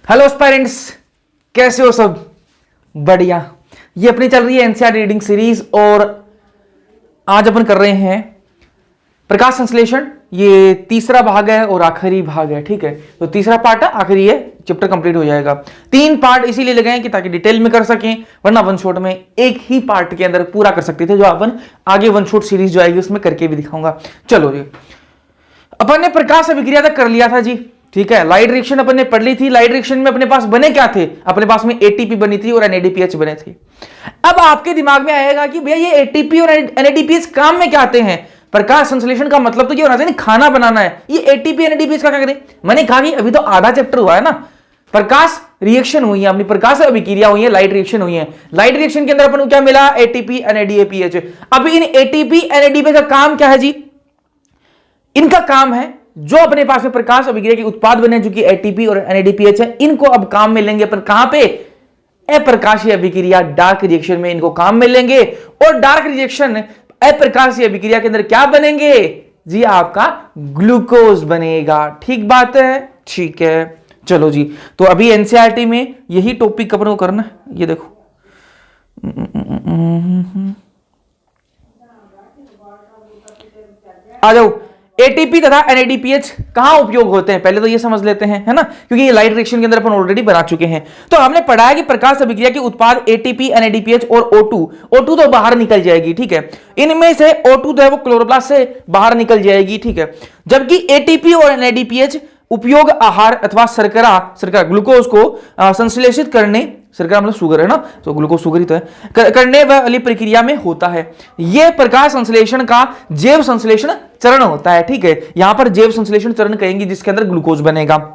Hello aspirants, कैसे हो सब? बढ़िया। ये अपनी चल रही है एनसीईआरटी रीडिंग सीरीज और आज अपन कर रहे हैं प्रकाश संश्लेषण। ये तीसरा भाग है और आखिरी भाग है। ठीक है, तो तीसरा पार्ट है, आखिरी है, चैप्टर कंप्लीट हो जाएगा। 3 पार्ट इसीलिए लगे हैं कि ताकि डिटेल में कर सकें, वरना वन शॉट में एक ही पार्ट के अंदर पूरा कर सकते थे, जो अपन आगे वन शॉट सीरीज जो आएगी उसमें करके भी दिखाऊंगा। चलो जी, अपन ने प्रकाश अभिक्रिया तक कर लिया था जी। ठीक है, लाइट रिएक्शन अपन ने पढ़ ली थी। लाइट रिएक्शन में अपने पास बने क्या थे? अपने पास में एटीपी बनी थी और एनएडीपीएच बने थे। अब आपके दिमाग में आएगा कि भैया ये एटीपी और एनएडीपीएच काम में क्या आते हैं? प्रकाश संश्लेषण का मतलब तो ये होना चाहिए खाना बनाना है। ये एटीपी एनएडीपीएच का क्या करें? मैंने कहा कि अभी तो आधा चैप्टर हुआ है ना। प्रकाश रिएक्शन हुई है, अपनी प्रकाश अभिक्रिया हुई है, लाइट रिएक्शन हुई है। लाइट रिएक्शन के अंदर अपन को क्या मिला? ATP NADPH. अब इन एटीपी एनएडीपीएच का काम क्या है जी? इनका काम है जो अपने पास में प्रकाश अभिक्रिया के उत्पाद बने, जो कि एटीपी और एनएडीपीएच है, इनको अब काम में लेंगे अपन कहां पे? अप्रकाशीय अभिक्रिया, डार्क रिएक्शन में इनको काम में लेंगे। और डार्क रिएक्शन अप्रकाशीय अभिक्रिया के अंदर क्या बनेंगे जी? आपका ग्लूकोज बनेगा। ठीक बात है, ठीक है। चलो जी, तो अभी एनसीईआरटी में यही टॉपिक अपन को करना है। ये देखो, आ जाओ। एटीपी तथा एनएडीपीएच कहां उपयोग होते हैं पहले तो ये समझ लेते हैं, है ना, क्योंकि ये लाइट रिएक्शन के अंदर अपन ऑलरेडी बना चुके हैं। तो हमने पढ़ा है कि प्रकाश अभिक्रिया के उत्पाद एटीपी एनएडीपीएच और O2 तो बाहर निकल जाएगी। ठीक है, इनमें से O2 जो है वो क्लोरोप्लास्ट से बाहर निकल जाएगी। ठीक है, जबकि एटीपी और एनएडीपीएच उपयोग आहार अथवा शर्करा ग्लूकोज को संश्लेषित करने, शर्करा मतलब शुगर है ना, तो ग्लूकोज शुगर ही तो है, करने वाली प्रक्रिया में होता है। यह प्रकाश संश्लेषण का जैव संश्लेषण चरण होता है। ठीक है, यहां पर जैव संश्लेषण चरण कहेंगे जिसके अंदर ग्लूकोज बनेगा।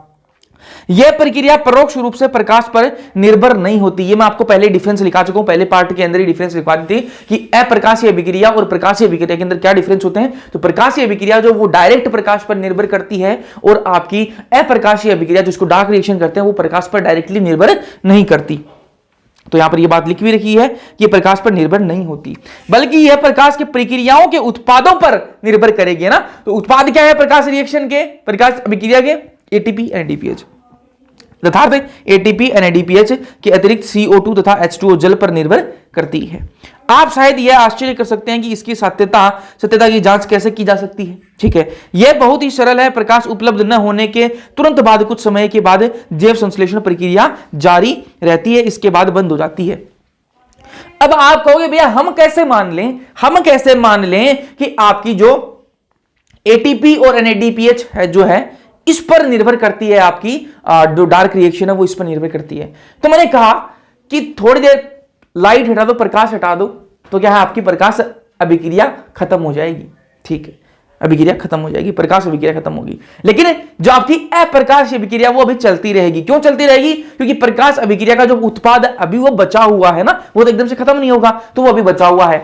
यह प्रक्रिया परोक्ष रूप से प्रकाश पर निर्भर नहीं होती। ये मैं आपको पहले डिफरेंस लिखा चुका हूं, पहले पार्ट के अंदर ही डिफरेंस लिखवा दी थी कि अप्रकाशीय अभिक्रिया और प्रकाशीय अभिक्रिया के अंदर क्या डिफरेंस होते हैं। तो प्रकाशीय अभिक्रिया जो वो डायरेक्ट प्रकाश पर निर्भर करती है, और आपकी अप्रकाशीय अभिक्रिया जिसको डार्क रिएक्शन करते हैं वो प्रकाश पर डायरेक्टली निर्भर नहीं करती। तो यहां पर यह बात लिखी हुई रखी है कि प्रकाश पर निर्भर नहीं होती, बल्कि यह प्रकाश के प्रक्रियाओं के उत्पादों पर निर्भर करेगी ना। तो उत्पाद क्या है प्रकाश रिएक्शन के, प्रकाश अभिक्रिया के? ATP NADPH. यथार्थ एटीपी एनएडीपीएच के अतिरिक्त CO2 तथा H2O जल पर निर्भर करती है। आप शायद यह आश्चर्य कर सकते हैं कि इसकी सत्यता की जांच कैसे की जा सकती है। ठीक है, यह बहुत ही सरल है। प्रकाश उपलब्ध न होने के तुरंत बाद कुछ समय के बाद जैव संश्लेषण प्रक्रिया जारी रहती है, इसके बाद बंद हो जाती है। अब आप कहोगे भैया हम कैसे मान लें कि आपकी जो एटीपी और एनएडीपीएच है जो है इस पर निर्भर करती है, आपकी जो डार्क रिएक्शन है वो इस पर निर्भर करती है। तो मैंने कहा कि थोड़ी देर लाइट हटा दो, प्रकाश हटा दो, तो क्या है आपकी प्रकाश अभिक्रिया खत्म हो जाएगी। ठीक है, अभिक्रिया खत्म हो जाएगी, प्रकाश अभिक्रिया खत्म होगी। लेकिन जो आपकी अप्रकाश अभिक्रिया वो अभी चलती रहेगी। क्यों चलती रहेगी? क्योंकि प्रकाश अभिक्रिया का जो उत्पाद अभी वो बचा हुआ है ना, वो तो एकदम से खत्म नहीं होगा, तो वो अभी बचा हुआ है।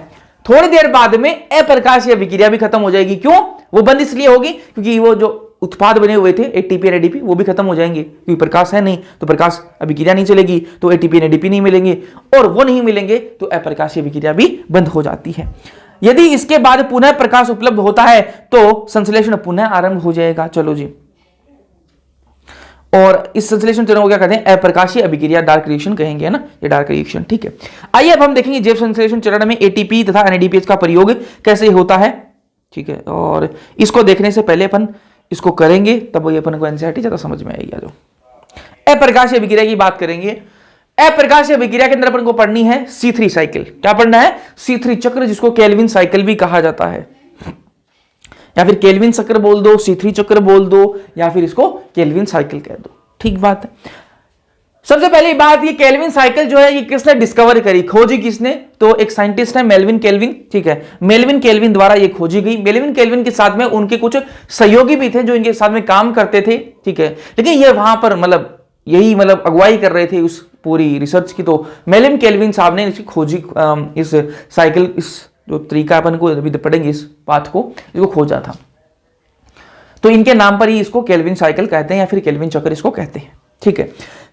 थोड़ी देर बाद में अप्रकाशीय अभिक्रिया भी खत्म हो जाएगी। क्यों? वो बंद इसलिए होगी क्योंकि वो जो उत्पाद बने हुए थे एटीपी एनएडीपी वो भी खत्म हो जाएंगे, क्योंकि प्रकाश है नहीं तो प्रकाश अभिक्रिया नहीं चलेगी, तो एटीपी एनएडीपी नहीं मिलेंगे, और वो नहीं मिलेंगे तो अप्रकाशीय अभिक्रिया भी बंद हो जाती है। यदि इसके बाद पुनः प्रकाश उपलब्ध होता है तो संश्लेषण पुनः आरंभ हो जाएगा। चलो जी, और इस संश्लेषण चरण को क्या कहते हैं? अप्रकाशीय अभिक्रिया, डार्क रिएक्शन कहेंगे, है ना, ये डार्क रिएक्शन। ठीक है, आइए अब हम देखेंगे जैव संश्लेषण चरण में एटीपी तथा एनएडीपीएच का प्रयोग कैसे होता है। ठीक है, और इसको देखने से पहले अपन इसको करेंगे, तब वही अपन को एनसीईआरटी ज्यादा समझ में आएगी। जो अप्रकाशीय अभिक्रिया की बात करेंगे, अप्रकाशीय अभिक्रिया के अंदर अपन को पढ़नी है C3 साइकिल। क्या पढ़ना है? C3 चक्र, जिसको केल्विन साइकिल भी कहा जाता है, या फिर केल्विन चक्र बोल दो, C3 चक्र बोल दो, या फिर इसको केल्विन साइकिल कह दो। ठीक बात है। सबसे पहली बात, ये केल्विन साइकिल जो है ये किसने डिस्कवर करी, खोजी किसने? तो एक साइंटिस्ट है मेल्विन केल्विन। ठीक है, मेल्विन केल्विन द्वारा ये खोजी गई। मेल्विन केल्विन के साथ में उनके कुछ सहयोगी भी थे जो इनके साथ में काम करते थे। ठीक है, लेकिन ये वहां पर यही अगुवाई कर रहे थे उस पूरी रिसर्च की। तो मेल्विन केल्विन साहब ने इसकी खोजी, इस साइकिल, इस जो तरीका अपन को अभी पढ़ेंगे इस पाथ को, इसको खोजा था। तो इनके नाम पर ही इसको केल्विन साइकिल कहते हैं, या फिर केल्विन चक्र इसको कहते हैं। ठीक है,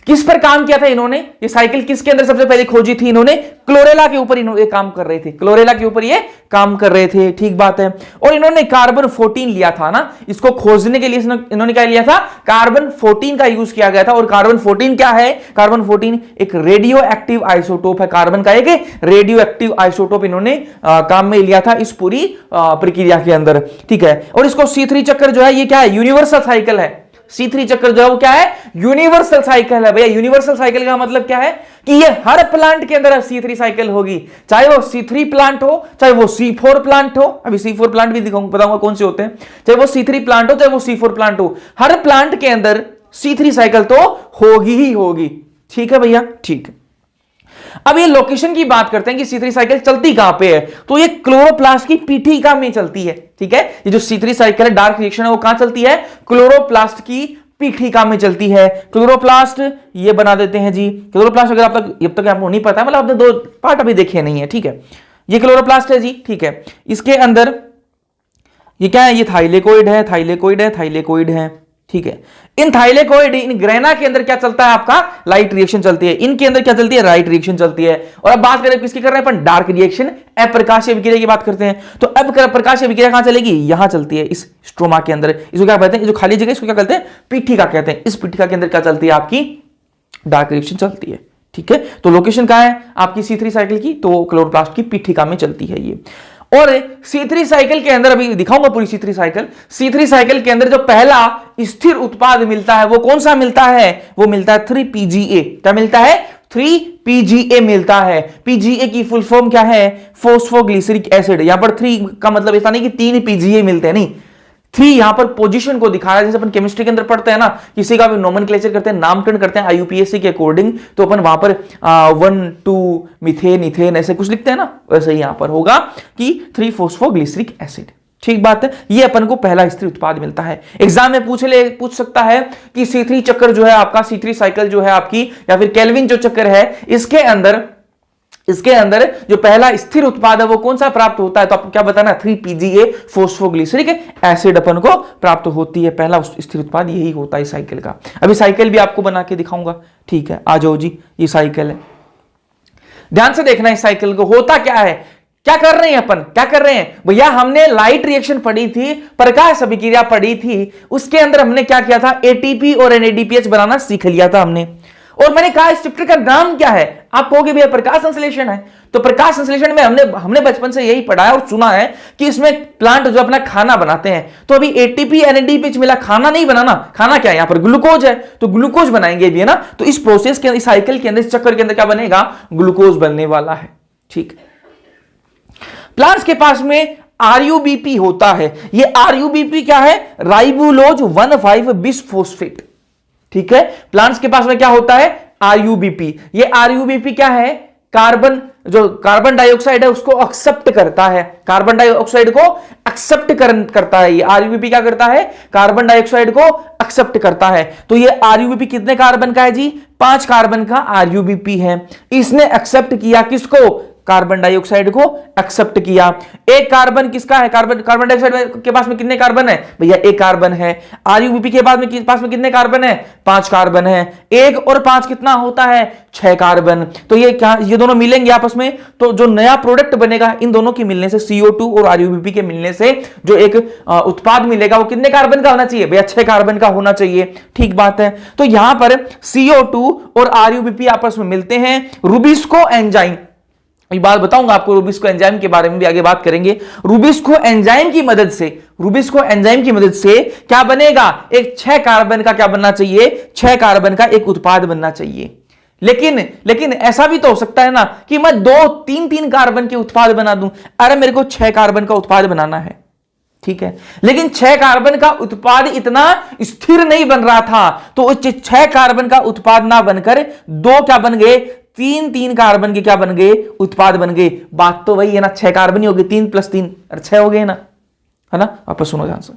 किस पर काम किया था इन्होंने? ये साइकिल किसके अंदर सबसे पहले खोजी थी इन्होंने? क्लोरेला के ऊपर इन्होंने काम कर रहे थे, क्लोरेला के ऊपर ये काम कर रहे थे, ठीक बात है। और इन्होंने कार्बन 14 लिया था ना, इसको खोजने के लिए इन्होंने क्या लिया था? कार्बन 14 का यूज किया गया था। और कार्बन 14 क्या है? कार्बन 14 एक रेडियो एक्टिव आइसोटोप है, कार्बन का एक रेडियो एक्टिव आइसोटोप इन्होंने काम में लिया था इस पूरी प्रक्रिया के अंदर, ठीक है। और इसको C3 चक्कर जो है ये क्या है? यूनिवर्सल साइकिल है। C3 चक्कर जो है वो क्या है? यूनिवर्सल साइकिल है भैया। यूनिवर्सल साइकिल का मतलब क्या है कि ये हर प्लांट के अंदर C3 साइकिल होगी, चाहे वो C3 प्लांट हो, चाहे वो C4 प्लांट हो। अभी C4 प्लांट भी दिखाऊंगा, बताऊंगा कौन से होते हैं। चाहे वो C3 प्लांट हो, चाहे वो C4 प्लांट हो, हर प्लांट के अंदर C3 साइकिल तो होगी ही होगी, ठीक है भैया, ठीक है। अब ये लोकेशन की बात करते हैं कि C3 साइकिल चलती कहां पे है, तो ये क्लोरोप्लास्ट की पीठिका में चलती है, ठीक है। ये जो C3 साइकिल है, डार्क रिएक्शन है, वो कहां चलती है? क्लोरोप्लास्ट की पीठिका में चलती है। क्लोरोप्लास्ट ये बना देते हैं जी। क्लोरोप्लास्ट अगर आप तक अब तक आपको नहीं पता है, मतलब आपने 2 पार्ट अभी देखे नहीं है, ठीक है। ये क्लोरोप्लास्ट है जी, ठीक है। इसके अंदर ये क्या है? ये थाइलेकोइड है, थाइलेकोइड है, थाइलेकोइड है, ठीक है। इन थाइलेकोइड, इन ग्रेना के अंदर क्या चलता है आपका? लाइट रिएक्शन चलती है। इनके अंदर क्या चलती है? राइट रिएक्शन चलती है। और अब बात करें किसकी कर रहे हैं अपन? डार्क रिएक्शन, अप्रकाशीय विक्रिया की बात करते हैं। तो अब प्रकाशीय विक्रिया कहां चलेगी? यहां चलती है, इस स्ट्रोमा के अंदर। इसको क्या कहते हैं? जो खाली जगह, इसको क्या कहते हैं? पीठिका कहते हैं। इस पीठिका के अंदर क्या चलती है? आपकी डार्क रिएक्शन चलती है, ठीक है। तो लोकेशन कहां है आपकी C3 साइकिल की? तो क्लोरोप्लास्ट की पीठिका में चलती है ये। और C3 साइकिल के अंदर अभी दिखाऊंगा पूरी C3 साइकिल। C3 साइकिल के अंदर जो पहला स्थिर उत्पाद मिलता है वो कौन सा मिलता है? वो मिलता है 3PGA। क्या मिलता है? 3PGA मिलता है। PGA की फुल फॉर्म क्या है? फोस्फोग्लिसरिक एसिड। यहां पर 3 का मतलब ऐसा नहीं कि 3 PGA मिलते हैं, नहीं, 3 यहां पर पोजीशन को दिखा रहा है। जैसे अपन केमिस्ट्री के अंदर पढ़ते हैं ना, किसी का भी नोमेनक्लेचर करते हैं, नामकरण करते हैं IUPAC के अकॉर्डिंग, तो अपन वहां पर 1 2 मीथेन, इथेन ऐसे कुछ लिखते हैं ना, वैसे ही यहां पर होगा कि 3 फोस्फोग्लिसरिक एसिड, ठीक बात है। ये अपन को पहला स्थिर उत्पाद मिलता है। एग्जाम में पूछ सकता है कि C3 चक्कर जो है आपका, C3 साइकिल जो है आपकी, या फिर केल्विन जो चक्कर है, इसके अंदर जो पहला स्थिर उत्पाद है वो कौन सा प्राप्त होता है? तो आपको क्या बताना? 3PGA फोस्फोग्लिसरिक एसिड अपन को प्राप्त होती है। पहला स्थिर उत्पाद यही होता है साइकिल का। अभी साइकिल भी आपको बना के दिखाऊंगा, ठीक है। आ जाओ जी, ये साइकिल है, ध्यान से देखना इस साइकिल को। होता क्या है, क्या कर रहे हैं अपन? क्या कर रहे हैं भैया? हमने लाइट रिएक्शन पढ़ी थी, प्रकाश अभिक्रिया पढ़ी थी, उसके अंदर हमने क्या किया था? ATP और NADPH बनाना सीख लिया था हमने। और मैंने कहा इस चैप्टर का नाम क्या है? आप कहोगे भैया प्रकाश संश्लेषण है। तो प्रकाश संश्लेषण में हमने बचपन से यही पढ़ा है और सुना है कि इसमें प्लांट जो अपना खाना बनाते हैं, तो अभी ATP NADPH मिला, खाना नहीं बनाना। खाना क्या है? यहां पर ग्लूकोज है, तो ग्लूकोज बनाएंगे भी, है ना। तो इस प्रोसेस के, इस साइकिल के अंदर, इस चक्कर के अंदर क्या बनेगा? ग्लूकोज बनने वाला है, ठीक। प्लांट्स के पास में RUBP होता है। ये RUBP क्या है? राइबोलोज 1,5 बिसफोस्फेट, ठीक है। प्लांट्स के पास में क्या होता है? RUBP। ये RUBP क्या है? कार्बन, जो कार्बन डाइऑक्साइड है उसको एक्सेप्ट करता है, कार्बन डाइऑक्साइड को एक्सेप्ट करता है। ये RUBP क्या करता है? कार्बन डाइऑक्साइड को एक्सेप्ट करता है। तो ये RUBP कितने कार्बन का है जी? 5 कार्बन का RUBP है। इसने एक्सेप्ट किया किसको? कार्बन डाइऑक्साइड को एक्सेप्ट किया। एक कार्बन किसका है? कार्बन डाइऑक्साइड के पास में कितने कार्बन है भैया? एक कार्बन है। RUBP के बाद में पास में कितने कार्बन है? 5 कार्बन है। 1 और 5 कितना होता है? 6 कार्बन। तो ये दोनों मिलेंगे आपस में, तो जो नया प्रोडक्ट बनेगा इन दोनों के मिलने से, CO2 और RUBP के मिलने से जो एक उत्पाद मिलेगा वो कितने कार्बन का होना चाहिए भैया? 6 कार्बन का होना चाहिए, ठीक बात है। तो यहां पर CO2 और RUBP आपस में मिलते हैं। रुबिस्को एंजाइम, ये बात बताऊंगा आपको, रुबिस्को एंजाइम के बारे में भी आगे बात करेंगे। रुबिस्को एंजाइम की मदद से क्या बनेगा? एक 6 कार्बन का क्या बनना चाहिए? 6 कार्बन का एक उत्पाद बनना चाहिए। लेकिन ऐसा भी तो हो सकता है ना कि मैं 2-3 कार्बन के उत्पाद बना दूं। अरे मेरे को 6 कार्बन का उत्पाद बनाना है, ठीक है, लेकिन 6 कार्बन का उत्पाद इतना स्थिर नहीं बन रहा था, तो 6 कार्बन का उत्पाद ना बनकर 2 क्या बन गए? 3 कार्बन के क्या बन गए? उत्पाद बन गए। बात तो वही है ना, 6 कार्बन ही हो गए, 3 + 3 6 हो गए ना, है ना। वापस सुनो ध्यान से,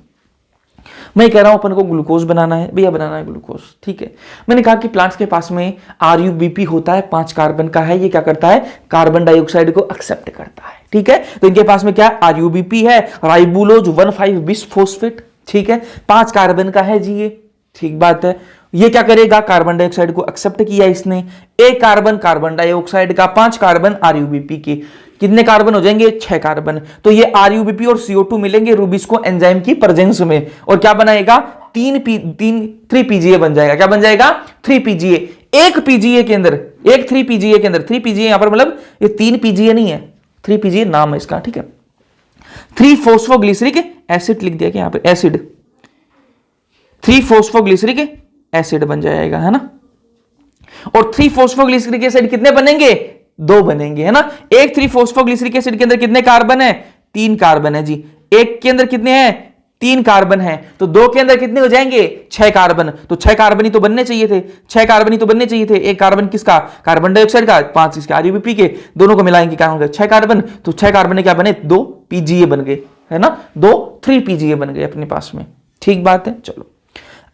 मैं कह रहा हूं अपन को ग्लूकोज बनाना है भैया, बनाना है ग्लूकोज, ठीक है। मैंने कहा कि प्लांट्स के पास में RUBP होता है, 5 कार्बन का है। ये क्या करता है? कार्बन डाइऑक्साइड को एक्सेप्ट करता है, ठीक है। तो इनके पास में क्या RUBP है? राइबोलोज 1,5 बिसफोस्फेट, ठीक है। 5 कार्बन का है जी ये, ठीक बात है। ये क्या करेगा, कार्बन डाइऑक्साइड को एक्सेप्ट किया इसने, एक कार्बन कार्बन डाइऑक्साइड का, 5 कार्बन आरयूबीपी के, कितने कार्बन हो जाएंगे, 6 कार्बन। तो ये आरयूबीपी और CO2 मिलेंगे रूबिस्को एंजाइम की प्रेजेंस में, और क्या बनाएगा, 3 पीजीए बन जाएगा। क्या बन जाएगा, 3 पीजीए। एक पीजीए के अंदर, एक 3 पीजीए के अंदर, 3 पीजीए यहां पर मतलब ये 3 पीजीए नहीं है, 3 पीजीए नाम है इसका, ठीक है। 3 फोस्फोग्लिसरिक एसिड लिख दिया, यहां पर एसिड, 3 फोस्फोग्लिसरिक एसिड बन जाएगा, है ना। और 3 फोस्फोग्लिसरिक एसिड कितने बनेंगे, 2 बनेंगे, है ना। एक 3 फोस्फोग्लिसरिक एसिड के अंदर कितने कार्बन है, 3 कार्बन है जी। एक के अंदर कितने हैं, 3 कार्बन है, तो 2 के अंदर कितने हो जाएंगे, 6 कार्बन। तो 6 कार्बन ही तो बनने चाहिए थे, 6 कार्बन ही तो बनने चाहिए थे। एक कार्बन किसका, कार्बन डाइऑक्साइड का, 5 इसके आरयूबीपी के, दोनों को मिलाएंगे क्या होंगे, 6 कार्बन। तो 6 कार्बन क्या बने, 2 पीजीए बन गए, है ना, 3 पीजीए बन गए अपने पास में। ठीक बात है। चलो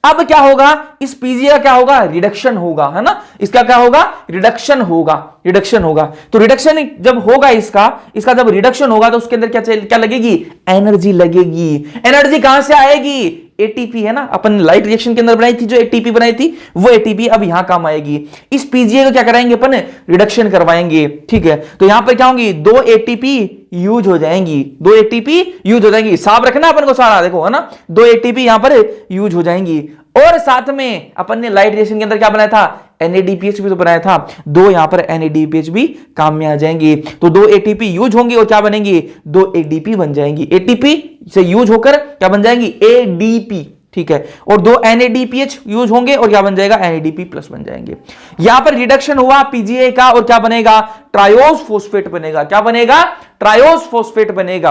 अब क्या होगा, इस पीजीए का क्या होगा, रिडक्शन होगा, है ना। इसका क्या होगा, रिडक्शन होगा, रिडक्शन होगा। तो रिडक्शन जब होगा इसका जब रिडक्शन होगा तो उसके अंदर क्या लगेगी, एनर्जी लगेगी। एनर्जी कहां से आएगी, एटीपी, है ना। अपन लाइट रिएक्शन के अंदर बनाई थी जो एटीपी बनाई थी, वो एटीपी अब यहां काम आएगी। इस पीजीए को क्या कराएंगे अपन, रिडक्शन करवाएंगे, ठीक है। तो यहां पर क्या होंगी, 2 एटीपी यूज हो जाएंगी, 2 एटीपी यूज हो जाएंगी। हिसाब रखना अपन को सारा, देखो, है ना, 2 एटीपी यहां पर यूज हो जाएंगी। और साथ में अपन ने लाइट रिएक्शन के अंदर क्या बनाया था, NADPH भी तो बनाया था, 2 यहां पर NADPH भी काम में आ जाएंगे। तो 2 ATP यूज होंगे और क्या बनेंगे, 2 ADP बन जाएंगी। ATP से यूज होकर क्या बन जाएंगी, ADP, ठीक है। और 2 NADPH यूज होंगे और क्या बन जाएगा, NADP प्लस बन जाएंगे। यहां पर रिडक्शन हुआ पीजीए का और क्या बनेगा, ट्रायोज फोस्फेट बनेगा। क्या बनेगा, ट्रायोज फोस्फेट बनेगा।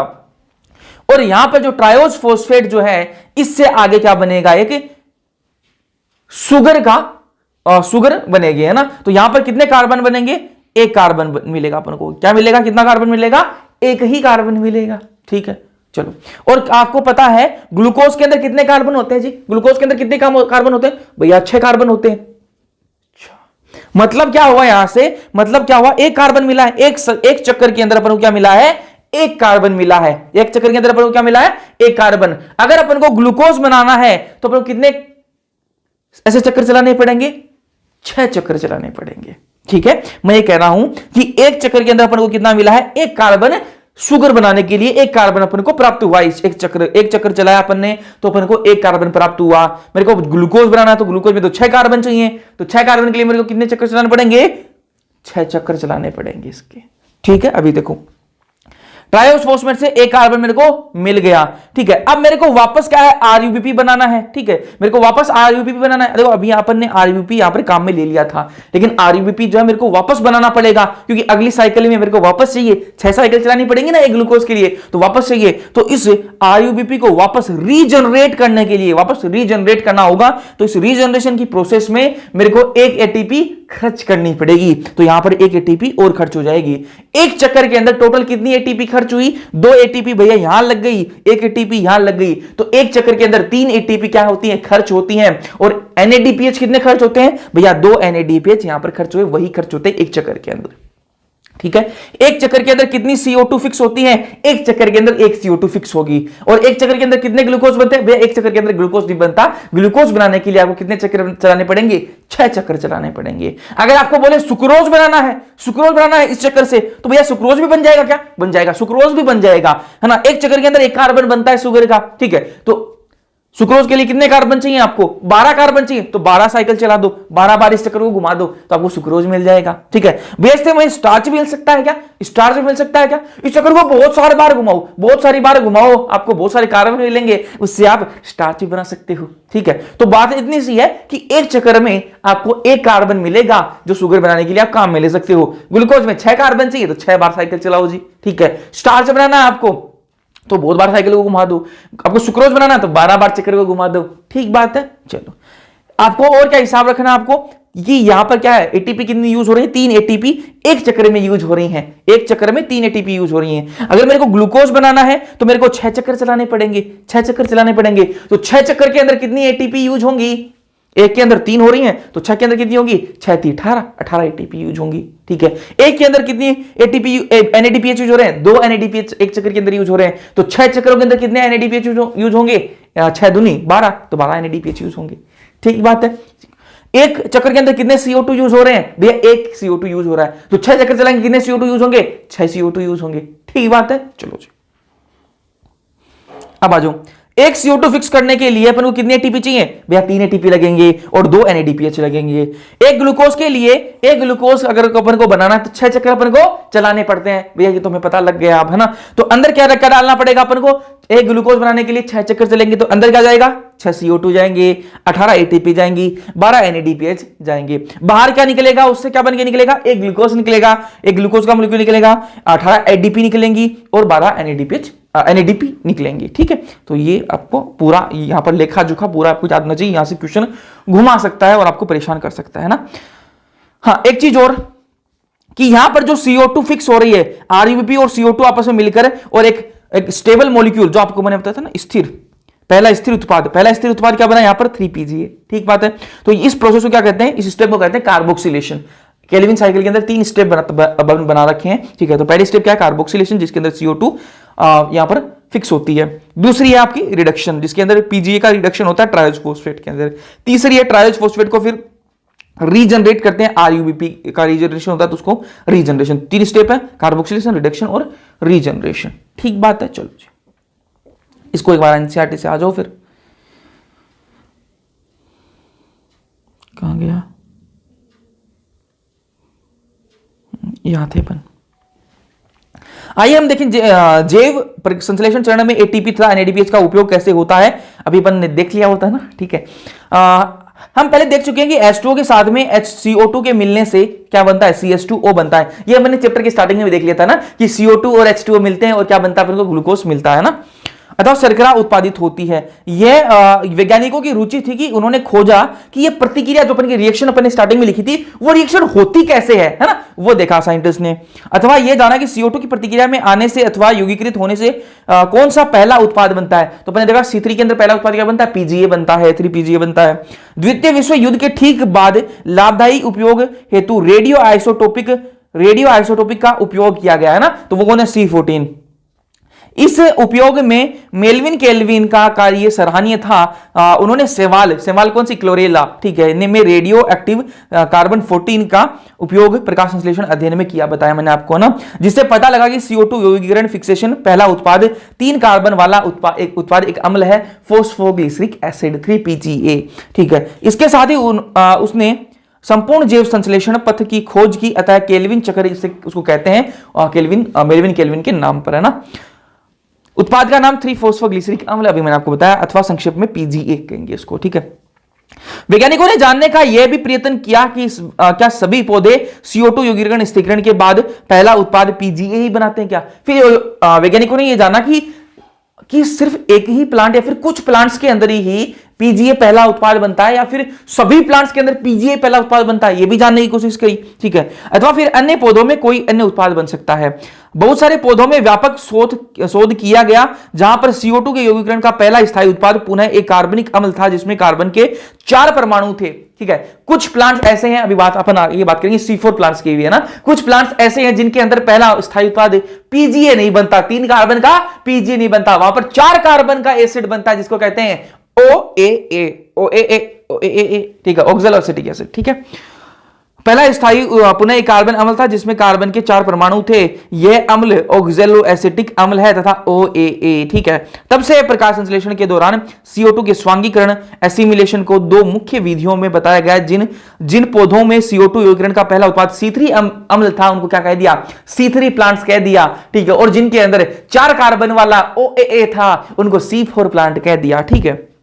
और यहां पर जो ट्रायोज फोस्फेट जो है, इससे आगे क्या बनेगा, एक सुगर का सुगर बनेगी, है ना। तो यहां पर कितने कार्बन बनेंगे, एक कार्बन मिलेगा अपन को। क्या मिलेगा, कितना कार्बन मिलेगा, एक ही कार्बन मिलेगा, ठीक है। चलो, और आपको पता है ग्लूकोज के अंदर कितने कार्बन होते हैं जी, ग्लूकोज के अंदर कितने कार्बन होते हैं भैया, 6 कार्बन होते हैं। मतलब क्या हुआ यहां से, मतलब क्या हुआ, एक कार्बन मिला है, एक चक्कर के अंदर अपन को क्या मिला है, एक कार्बन मिला है। एक चक्कर के अंदर अपन को क्या मिला है, एक कार्बन। अगर अपन को ग्लूकोज बनाना है तो अपन को कितने ऐसे चक्कर चलाने पड़ेंगे, 6 चक्कर चलाने पड़ेंगे, ठीक है। मैं ये कह रहा हूं कि एक चक्कर के अंदर अपन को कितना मिला है, एक कार्बन। शुगर बनाने के लिए एक कार्बन अपन को प्राप्त हुआ। इस एक चक्कर चलाया अपन ने तो अपन को एक कार्बन प्राप्त हुआ। मेरे को ग्लूकोज बनाना है तो ग्लूकोज में तो 6 कार्बन चाहिए, तो 6 कार्बन के लिए मेरे को कितने चक्कर चलाने पड़ेंगे, 6 चक्कर चलाने पड़ेंगे इसके, ठीक है। अभी देखो, ट्रायोज फोस्फेट से एक कार्बन मेरे को मिल गया, ठीक है। अब मेरे को वापस क्या है, आरयूबीपी बनाना है, ठीक है। मेरे को वापस आरयूबीपी बनाना है। देखो अभी अपन ने आरयूबीपी यहां पर काम में ले लिया था, लेकिन आरयूबीपी जो है मेरे को वापस बनाना पड़ेगा, क्योंकि अगली साइकिल में मेरे को वापस चाहिए। 6 साइकिल चलानी पड़ेंगी ना एक ग्लूकोज के लिए, तो वापस चाहिए। तो इस आरयूबीपी को वापस रीजनरेट करने के लिए, वापस रीजनरेट करना होगा, तो इस रीजनरेशन की प्रोसेस में मेरे को एक एटीपी खर्च करनी पड़ेगी। तो यहां पर एक एटीपी और खर्च हो जाएगी। एक चक्कर के अंदर टोटल कितनी एटीपी खर्च हुई, 2 एटीपी भैया यहां लग गई, एक एटीपी यहां लग गई। तो एक चक्कर के अंदर 3 एटीपी क्या होती है, खर्च होती हैं। और NADPH कितने खर्च होते हैं भैया, 2 NADPH यहां पर खर्च हुए, वही खर्च होते हैं एक चक्कर के अंदर, ठीक है। एक चक्कर के अंदर कितनी CO2 फिक्स होती है, एक चक्कर के अंदर एक CO2 फिक्स होगी। और एक चक्कर के अंदर कितने ग्लूकोज बनते हैं भैया, एक चक्कर के अंदर ग्लूकोज नहीं बनता। ग्लूकोज बनाने के लिए आपको कितने चक्कर चलाने पड़ेंगे, 6 चक्कर चलाने पड़ेंगे। अगर आपको बोले सुक्रोज बनाना है, सुक्रोज बनाना है इस चक्कर से, तो भैया सुक्रोज भी बन जाएगा, क्या बन जाएगा, सुक्रोज भी बन जाएगा, है ना। एक चक्कर के अंदर एक कार्बन बनता है शुगर का, ठीक है। तो सुक्रोज के लिए कितने कार्बन चाहिए आपको, 12 कार्बन चाहिए, तो 12 साइकिल चला दो, 12 बार इस चक्कर को घुमा दो, तो आपको सुक्रोज मिल जाएगा, ठीक है। बेचते में स्टार्च मिल सकता है क्या, स्टार्च मिल सकता है क्या, इस चक्कर को बहुत सारे बार घुमाओ, बहुत सारी बार घुमाओ, आपको बहुत सारे कार्बन मिलेंगे, उससे आप स्टार्च भी बना सकते हो, ठीक है। तो बात इतनी सी है कि एक चक्कर में आपको एक कार्बन मिलेगा जो शुगर बनाने के लिए आप काम में ले सकते हो। ग्लूकोज में 6 कार्बन चाहिए तो 6 बार साइकिल चलाओ जी, ठीक है। स्टार्च बनाना है आपको तो बहुत बार साइकिल को घुमा दो, आपको सुक्रोज बनाना तो 12 बार चक्कर को घुमा दो, ठीक बात है। चलो, आपको और क्या हिसाब रखना है आपको, ये यहां पर क्या है, एटीपी कितनी यूज हो रही है, 3 एटीपी एक चक्कर में यूज हो रही हैं, एक चक्कर में 3 एटीपी यूज हो रही हैं। अगर मेरे को ग्लूकोज बनाना है तो मेरे को 6 चक्कर चलाने पड़ेंगे, 6 चक्कर चलाने पड़ेंगे। तो 6 चक्कर के अंदर कितनी एटीपी यूज होंगी, एक के अंदर 3 हो रही हैं, तो 6 के अंदर कितनी होगी, 6 3 18 एटीपी यूज होंगी, ठीक है। एक के अंदर कितनी एटीपी NADPH यूज हो रहे हैं, 2 NADPH एक चक्कर के अंदर यूज हो रहे हैं, तो 6 चक्करों के अंदर कितने NADPH यूज होंगे, 6 दूनी 12, तो 12 NADPH यूज होंगे, ठीक बात है। एक चक्कर के अंदर कितने CO2 यूज हो रहे हैं भैया, एक CO2 यूज हो रहा है, तो 6 चक्कर चलाएंगे कितने CO2 यूज होंगे, 6 CO2 यूज होंगे। ठीक बात है, चलो जी अब आ जाओ। एक CO2 फिक्स करने के लिए अपन को कितने एटीपी चाहिए भैया, 3 एटीपी लगेंगे और 2 NADPH लगेंगे। एक ग्लूकोज के लिए, एक ग्लूकोज अगर अपन को बनाना है तो 6 चक्कर अपन को चलाने पड़ते हैं भैया, ये तो हमें पता लग गया आप, है ना। तो अंदर क्या रखा डालना पड़ेगा अपन को, एक ग्लूकोज बनाने के लिए 6 चक्कर चलेंगे तो अंदर क्या जाएगा, 6 CO2 जाएंगे, 18 ATP जाएंगी, 12 NADPH जाएंगे। बाहर क्या निकलेगा, उससे क्या बन के निकलेगा, एक ग्लूकोज निकलेगा, एक ग्लूकोज का मोलिक्यूल निकलेगा, 18 ADP निकलेंगी और 12 NADP निकलेंगे। ठीक है, तो ये आपको पूरा यहां पर लेखा जोखा पूरा आपको याद होना चाहिए, यहां से क्वेश्चन घुमा सकता है और आपको परेशान कर सकता है ना। हाँ, एक चीज और कि यहां पर जो CO2 फिक्स हो रही है, RUBP और CO2 आपस में मिलकर और एक स्टेबल मॉलिक्यूल, जो आपको मैंने बताया था ना स्थिर, पहला स्थिर उत्पाद क्या बना यहां पर 3PGA। ठीक बात है, तो इस प्रोसेस को क्या कहते हैं, इस स्टेप को कहते हैं कार्बोक्सिलेशन। केल्विन साइकिल के अंदर 3 स्टेप बना रखे हैं। ठीक है, तो पहली स्टेप क्या है, कार्बोक्सिलेशन, जिसके अंदर CO2 यहां पर फिक्स होती है। दूसरी है आपकी रिडक्शन, जिसके अंदर PGA का रिडक्शन होता है ट्रायोज फॉस्फेट के अंदर। तीसरी है ट्रायोज फॉस्फेट को फिर रीजनरेट करते हैं, RUBP का रीजनरेशन होता है तो उसको रीजनरेशन। 3 स्टेप है, कार्बोक्सिलेशन, रिडक्शन और रीजनरेशन। ठीक बात है, चलो जी इसको एक बार NCERT से आ जाओ। फिर कहां गया, यहां थे अपन। आइए हम देखें जैव संश्लेषण चरण में ATP तथा NADPH का उपयोग कैसे होता है। अभी अपन ने देख लिया होता है ना। ठीक है, हम पहले देख चुके हैं कि H2O के साथ में CO2 के मिलने से क्या बनता है, CH2O बनता है। ये मैंने चैप्टर के स्टार्टिंग में भी देख लिया था ना कि CO2 और H2O मिलते हैं और क्या बनता है, अपन को ग्लूकोज मिलता है ना, अथवा शर्करा उत्पादित होती है। यह वैज्ञानिकों की रुचि थी कि उन्होंने खोजा कि यह प्रतिक्रिया जो अपन की रिएक्शन अपन ने स्टार्टिंग में लिखी थी, वो रिएक्शन होती कैसे है ना, वो देखा साइंटिस्ट ने। अथवा यह जाना कि CO2 की प्रतिक्रिया में आने से अथवा यौगिकृत होने से कौन सा पहला उत्पाद बनता है। तो अपन ने देखा C3 के अंदर पहला उत्पाद क्या बनता है, PGA बनता है, 3PGA बनता है। द्वितीय विश्व युद्ध के ठीक बाद लाभदायी उपयोग हेतु रेडियो आइसोटोपिक का उपयोग किया गया है ना, तो वो कौन है, C14। इस उपयोग में मेल्विन केल्विन का कार्य सराहनीय था। उन्होंने सेवाल कौन सी, क्लोरेला, ठीक है, में रेडियो एक्टिव कार्बन 14 का उपयोग प्रकाश संश्लेषण अध्ययन में किया, बताया मैंने आपको ना, जिससे पता लगा कि CO2 यौगिकीकरण फिक्सेशन पहला उत्पाद 3 कार्बन वाला उत्पाद एक अम्ल है, फोस्फोग्लिसरिक एसिड 3PGA। ठीक है, इसके साथ ही उसने संपूर्ण जैव संश्लेषण पथ की खोज की, अतः केल्विन चक्र इसे उसको कहते हैं, मेल्विन केल्विन के नाम पर है ना। उत्पाद का नाम 3-फॉस्फोग्लिसरिक अम्ल, अभी मैंने आपको बताया, अथवा संक्षेप में PGA कहेंगे इसको। ठीक है, वैज्ञानिकों ने जानने का यह भी प्रयत्न किया कि क्या सभी पौधे CO2 यौगिकीकरण स्थिरीकरण के बाद पहला उत्पाद PGA ही बनाते हैं क्या। फिर वैज्ञानिकों ने यह जाना कि सिर्फ एक ही प्लांट या फिर कुछ प्लांट्स के अंदर ही PGA पहला उत्पाद बनता है, या फिर सभी प्लांट्स के अंदर PGA पहला उत्पाद बनता है, यह भी जानने की कोशिश करी। ठीक है, अथवा फिर अन्य पौधों में कोई अन्य उत्पाद बन सकता है। बहुत सारे पौधों में व्यापक शोध किया गया, जहां पर CO2 के यौगिकीकरण का पहला स्थायी उत्पाद पुनः एक कार्बनिक अम्ल था, जिसमें कार्बन के 4 परमाणु थे। ठीक है, कुछ प्लांट्स ऐसे हैं, अभी अपन ये बात करेंगे C4 प्लांट्स की भी है ना, कुछ प्लांट्स ऐसे हैं जिनके अंदर पहला स्थायी उत्पाद PGA नहीं बनता, 3 कार्बन का PGA नहीं बनता, वहां पर 4 कार्बन का एसिड बनता है, जिसको कहते हैं OAA। ठीक है, ऑक्सैलो एसिटिक एसिड। ठीक है, पहला स्थायी पुनः एक कार्बन अम्ल था जिसमें कार्बन के 4 परमाणु थे। यह अम्ल ऑक्सैलो एसिटिक अम्ल है तथा OAA। ठीक है, तब से प्रकाश संश्लेषण के दौरान CO2 के स्वांगीकरण एसिमिलेशन को 2 मुख्य विधियों में बताया गया। जिन पौधों में CO2 यौगिकीकरण का पहला उत्पाद C3 अम्ल था, उनको क्या कह दिया, C3 प्लांट्स कह दिया। ठीक है, और जिनके अंदर 4 कार्बन वाला OAA था, उनको C4 प्लांट कह दिया। ठीक है,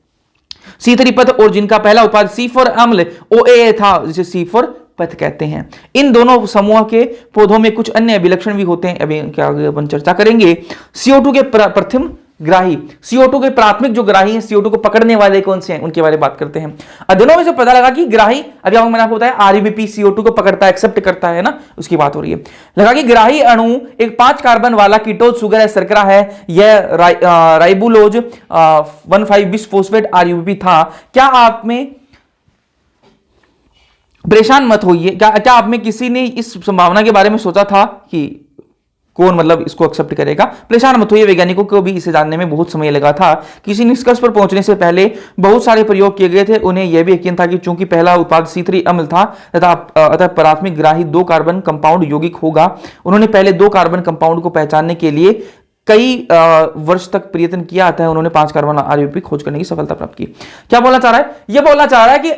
C3 पथ, और जिनका पहला उत्पाद C4 अम्ल OAA था, जिसे C4 पथ कहते हैं। इन दोनों समूह के पौधों में कुछ अन्य विलक्षण भी होते हैं, अभी क्या अपन चर्चा करेंगे। CO2 के प्रथम ग्राही, CO2 के प्राथमिक जो ग्राही हैं, CO2 को पकड़ने वाले कौन से हैं, उनके बारे में बात करते हैं। अध्ययनों में से पता लगा कि ग्राही, अभी मैंने आपको बताया RUBP CO2 को पकड़ता है, एक्सेप्ट करता है ना, उसकी बात हो रही है। लगा कि ग्राही अणु एक 5 कार्बन वाला कीटोज सुगर है, शर्करा है, यह राइबुलोज 1,5-बिसफॉस्फेट RUBP था। क्या आप में परेशान मत होइए, क्या आप में किसी ने इस संभावना के बारे में सोचा था कि कौन मतलब इसको एक्सेप्ट करेगा। परेशान मत होइए, वैज्ञानिकों को भी इसे जानने में बहुत समय लगा था। किसी निष्कर्ष पर पहुंचने से पहले बहुत सारे प्रयोग किए गए थे। उन्हें यह भी यकीन था कि चूंकि पहला उत्पाद C3 अम्ल था तथा अतः प्राथमिक ग्राही 2 कार्बन कंपाउंड यौगिक होगा। उन्होंने पहले 2 कार्बन कंपाउंड को पहचानने के लिए कई वर्ष तक प्रयत्न किया, अतः उन्होंने 5 कार्बन RUP खोज करने की सफलता प्राप्त की। क्या बोलना चाह रहा है? यह बोलना चाह रहा है कि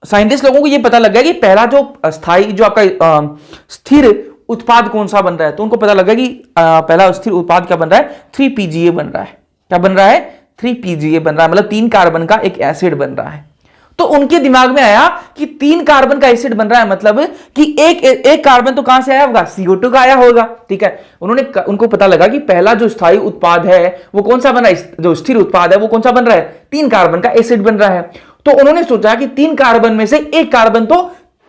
साइंटिस्ट लोगों को यह पता लग गया कि पहला जो स्थायी जो आपका स्थिर उत्पाद कौन सा बन रहा है, तो उनको पता लगा कि पहला स्थिर उत्पाद क्या बन रहा है, 3PGA बन रहा है। क्या बन रहा है? 3PGA बन रहा है, मतलब 3 कार्बन का एक एसिड बन रहा है। तो उनके दिमाग में आया कि 3 कार्बन का एसिड बन रहा है, मतलब कि एक कार्बन तो कहां से आया होगा, CO2 का आया होगा। ठीक है, उनको पता लगा कि पहला जो स्थायी उत्पाद है वो कौन सा बन रहा है, जो स्थिर उत्पाद है वो कौन सा बन रहा है, 3 कार्बन का एसिड बन रहा है। तो उन्होंने सोचा कि 3 कार्बन में से एक कार्बन तो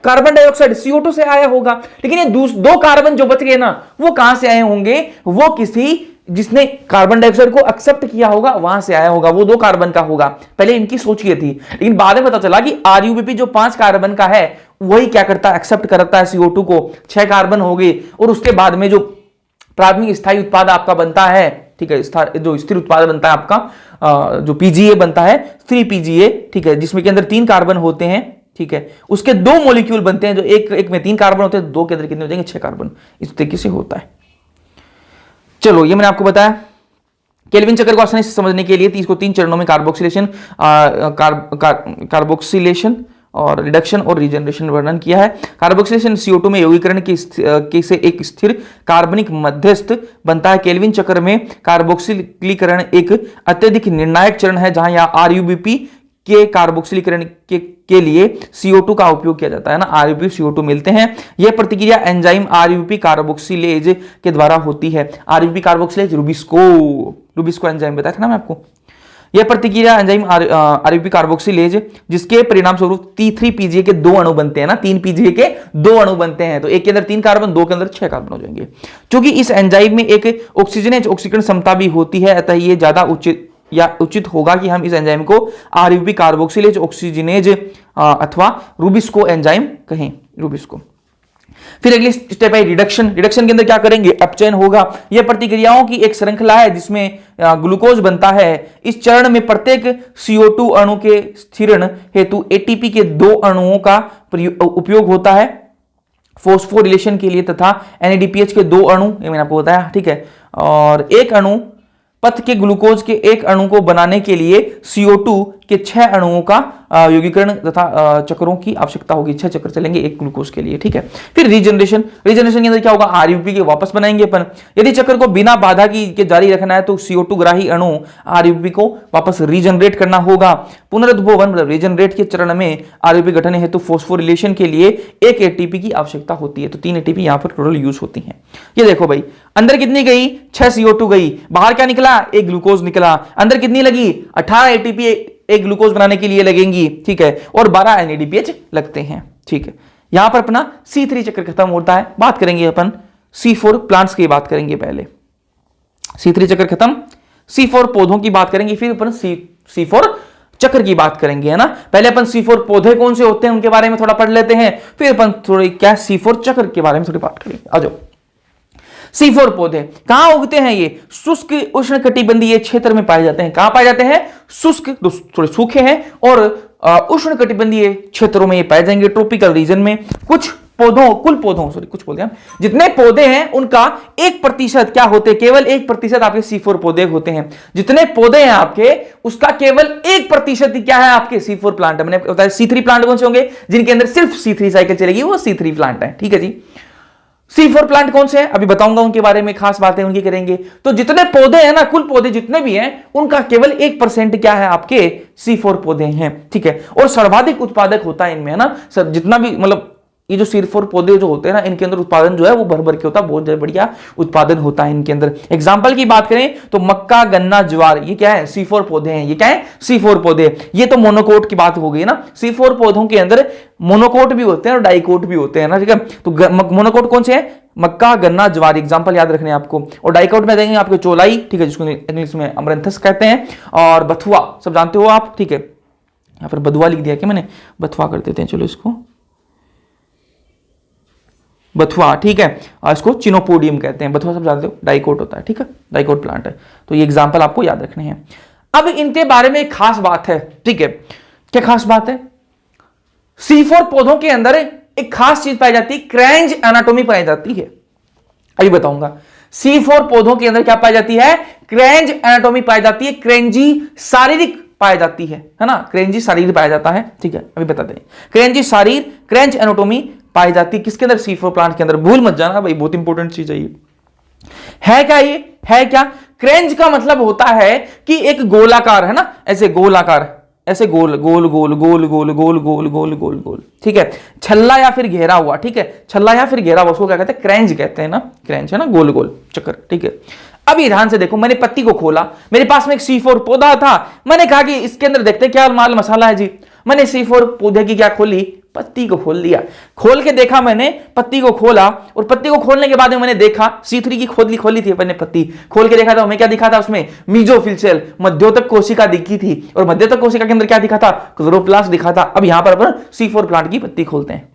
कार्बन डाइऑक्साइड CO2 से आया होगा, लेकिन ये 2 कार्बन जो बच गए ना, वो कहां से आए होंगे, वो किसी जिसने कार्बन डाइऑक्साइड को एक्सेप्ट किया होगा वहां से आया होगा, वो 2 कार्बन का होगा। पहले इनकी सोच ये थी, लेकिन बाद में पता चला कि RUBP जो 5 कार्बन का है वही क्या करता है, एक्सेप्ट करता है CO2 को। 6 कार्बन हो गए, और उसके बाद में जो प्राथमिक स्थायी उत्पाद आपका बनता है, ठीक है, जो स्थिर उत्पाद बनता है आपका जो PGA बनता है, 3PGA, ठीक है, जिसमें के अंदर 3 कार्बन होते हैं। ठीक है, उसके 2 मॉलिक्यूल बनते हैं, जो एक में 3 कार्बन होते हैं, 2 के अंदर कितने हो जाएंगे, 6 कार्बन। इस तरीके से होता है। चलो, ये मैंने आपको बताया। केल्विन चक्र को आसानी से समझने के लिए इसको 3 चरणों में कार्बोक्सिलेशन, कार्बोक्सिलेशन और रिडक्शन और रीजनरेशन वर्णन किया है। कार्बोक्सिलेशन CO2 में यौगिकरण के से एक स्थिर कार्बनिक मध्यस्थ बनता है। केल्विन चक्र में कार्बोक्सिलीकरण एक अत्यधिक निर्णायक चरण है, जहां यहां RUBP के कार्बोक्सिलीकरण के लिए CO2 का उपयोग किया जाता है ना, RUP CO2 मिलते हैं। यह प्रतिक्रिया एंजाइम RUP कार्बोक्सिलेज के द्वारा होती है। RUP कार्बोक्सिलेज रुबिस्को एंजाइम बताया था ना मैं आपको। यह प्रतिक्रिया एंजाइम RUP कार्बोक्सिलेज, जिसके परिणाम स्वरूप T3PGA के 2 अणु बनते हैं ना, 3PGA के 2 अणु बनते हैं, तो एक के अंदर 3 कार्बन, 2 के अंदर 6 कार्बन हो जाएंगे। क्योंकि इस एंजाइम में एक ऑक्सीजनेज ऑक्सीकरण क्षमता भी होती है, अतः यह ज्यादा उचित होगा कि हम इस एंजाइम को RUP कार्बोक्सिलेज ऑक्सीजनेज अथवा रुबिस्को एंजाइम कहें, रुबिस्को। फिर अगली स्टेप है रिडक्शन। रिडक्शन के अंदर क्या करेंगे, अपचयन होगा। यह प्रतिक्रियाओं की एक श्रृंखला है जिसमें ग्लूकोज बनता है। इस चरण में प्रत्येक CO2 अणु के स्थिरण हेतु ATP के 2 अणुओं का उपयोग होता है फॉस्फोरिलेशन के लिए, तथा NADPH के 2 अणु, ये मैंने आपको बताया, ठीक है, और एक अणु पथ के ग्लूकोज के एक अणु को बनाने के लिए CO2 के 6 अणुओं का यौगिकरण तथा चक्रों की आवश्यकता होगी। 6 चक्र चलेंगे एक ग्लूकोज के लिए, ठीक है। फिर रीजनरेशन के अंदर क्या होगा, RUP के वापस बनाएंगे अपन। यदि चक्र को बिना बाधा के जारी रखना है तो CO2 ग्राही अणु RUP को वापस रीजनरेट करना होगा। पुनरुद्भवन मतलब रीजनरेट के चरण में RUP गठन हेतु फॉस्फोरिलेशन के लिए एक ATP की आवश्यकता होती है, तो 3 ATP यहां पर टोटल यूज होती है। ये देखो भाई, अंदर कितनी गई, 6 CO2 गई, बाहर क्या निकला, एक ग्लूकोज निकला। अंदर कितनी लगी, 18 ATP एक ग्लूकोज बनाने के लिए लगेंगी, ठीक है, और 12 NADPH लगते हैं, ठीक है। यहां पर अपना C3 चक्र खत्म होता है। बात करेंगे अपन C4 प्लांट्स की बात करेंगे पहले। C3 चक्र खत्म, C4 पौधों की बात करेंगे, फिर अपन C4 चक्र की बात करेंगे, है ना। पहले अपन C4 पौधे कौन से होते हैं उनके बारे में थोड़ा पढ़ लेते हैं, फिर अपन थोड़ी क्या C4 चक्र के बारे में थोड़ी बात करेंगे। आ जाओ। C4 पौधे कहां उगते हैं, ये शुष्क उष्णकटिबंधीय क्षेत्र में पाए जाते हैं। कहां पाए जाते हैं, शुष्क, थोड़े सूखे हैं, और उष्णकटिबंधीय क्षेत्रों में ये पाए जाएंगे, ट्रॉपिकल रीजन में। कुछ पौधों जितने पौधे हैं उनका 1% क्या होते हैं, केवल 1% आपके C4 पौधे होते हैं। जितने पौधे हैं आपके, उसका केवल 1% क्या है, आपके C4 प्लांट है। मैंने बताया C3 प्लांट कौन से होंगे, जिनके अंदर सिर्फ C3 साइकिल चलेगी, वो C3 प्लांट है, ठीक है जी। C4 प्लांट कौन से हैं अभी बताऊंगा, उनके बारे में खास बातें उनकी करेंगे। तो जितने पौधे हैं ना, कुल पौधे जितने भी हैं, उनका केवल 1% क्या है, आपके C4 पौधे हैं, ठीक है। और सर्वाधिक उत्पादक होता है इनमें, है ना, सब जितना भी मतलब ये जो C4 पौधे जो होते हैं ना, इनके अंदर उत्पादन जो है वो भर भर के होता है, बहुत बढ़िया उत्पादन होता है इनके अंदर। एग्जांपल की बात करें तो मक्का, गन्ना, ज्वार, ये क्या है, C4 पौधे हैं। ये क्या है, C4 पौधे। ये तो मोनोकोट की बात हो गई ना। C4 पौधों के अंदर मोनोकोट भी होते हैं और डाइकोट भी होते हैं ना, ठीक है। तो मोनोकोट कौन से है, मक्का, गन्ना, ज्वार, एग्जाम्पल याद रखने आपको। और डाइकोट में देंगे आपको चौलाई, ठीक है, जिसको इंग्लिश में अमरंथस कहते हैं, और बथुआ सब जानते हो आप, ठीक है। यहां पर बधुआ लिख दिया क्या मैंने, बथुआ कर देते हैं, चलो इसको। बथुआ, ठीक है, और इसको चिनोपोडियम कहते हैं। बथुआ सब जानते हो, डाइकोट होता है, ठीक है, डाइकोट प्लांट है। तो ये एग्जाम्पल आपको याद रखने हैं। अब इनके बारे में एक खास बात है, ठीक है, क्या खास बात है? C4 पौधों के अंदर एक खास चीज पाई जाती है, क्रेंज एनाटोमी पाई जाती है। अभी बताऊंगा। C4 पौधों के अंदर क्या पाई जाती है? क्रेंज एनाटोमी पाई जाती है, क्रेंजी शारीरिक पाई जाती है ना, क्रेंजी शारीर पाया जाता है, ठीक है, अभी बताते हैं। क्रेंजी शारीर, क्रेंज एनाटोमी पाई जाती है किसके अंदर? C4 प्लांट के अंदर। भूल मत जाना भाई, बहुत इंपॉर्टेंट चीज है ये। है क्या ये? है क्या? क्रेंज का मतलब होता है कि एक गोलाकार, है ना, ऐसे गोलाकार, ऐसे गोल गोल गोल गोल गोल गोल गोल गोल गोल गोल, ठीक है, छल्ला या फिर घेरा हुआ, ठीक है, छल्ला या फिर घेरा हुआ, उसको क्या कहते हैं? क्रेंज कहते हैं ना, क्रेंज है ना, गोल गोल चक्कर, ठीक है। अभी ध्यान से देखो, मैंने पत्ती को खोला, मेरे पास में एक C4 पौधा था, मैंने कहा कि इसके अंदर देखते क्या माल मसाला है जी। मैंने C4 पौधे की क्या खोली? पत्ती को खोल लिया। खोल के देखा मैंने, पत्ती को खोला, और पत्ती को खोलने के बाद में मैंने देखा C3 की खोली थी मैंने पत्ती खोल के देखा था, हमें क्या दिखा था? उसमें मीजोफिल सेल, मध्योतक कोशिका दिखी थी, और मध्योतक कोशिका के अंदर क्या दिखा था? क्लोरोप्लास्ट दिखा था। अब यहां पर अपन C4 प्लांट की पत्ती खोलते हैं।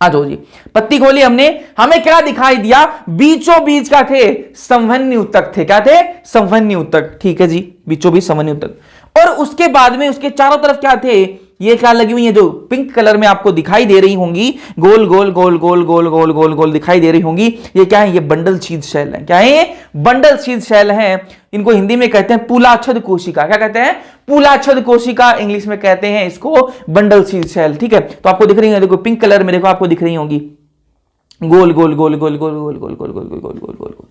आ जाओ जी, पत्ती खोली हमने, हमें क्या दिखाई दिया? बीचों बीच का थे संवहनी ऊतक थे। क्या थे? संवहनी ऊतक, ठीक है जी, बीचों बीच संवहनी ऊतक। और उसके बाद में उसके चारों तरफ क्या थे? ये क्या लगी हुई है जो पिंक कलर में आपको दिखाई दे रही होंगी, गोल गोल गोल गोल गोल गोल गोल गोल दिखाई दे रही होंगी, ये क्या है? ये बंडल छेद सेल है। क्या है ये? बंडल छेद सेल है। इनको हिंदी में कहते हैं पुलाच्छद कोशिका। क्या कहते हैं? पुलाच्छद कोशिका, इंग्लिश में कहते हैं इसको बंडल छेद सेल, ठीक है। तो आपको दिख रही है, देखो पिंक कलर में, देखो आपको दिख रही होंगी, गोल गोल गोल गोल गोल गोल गोल गोल गोल गोल गोल गोल गोल,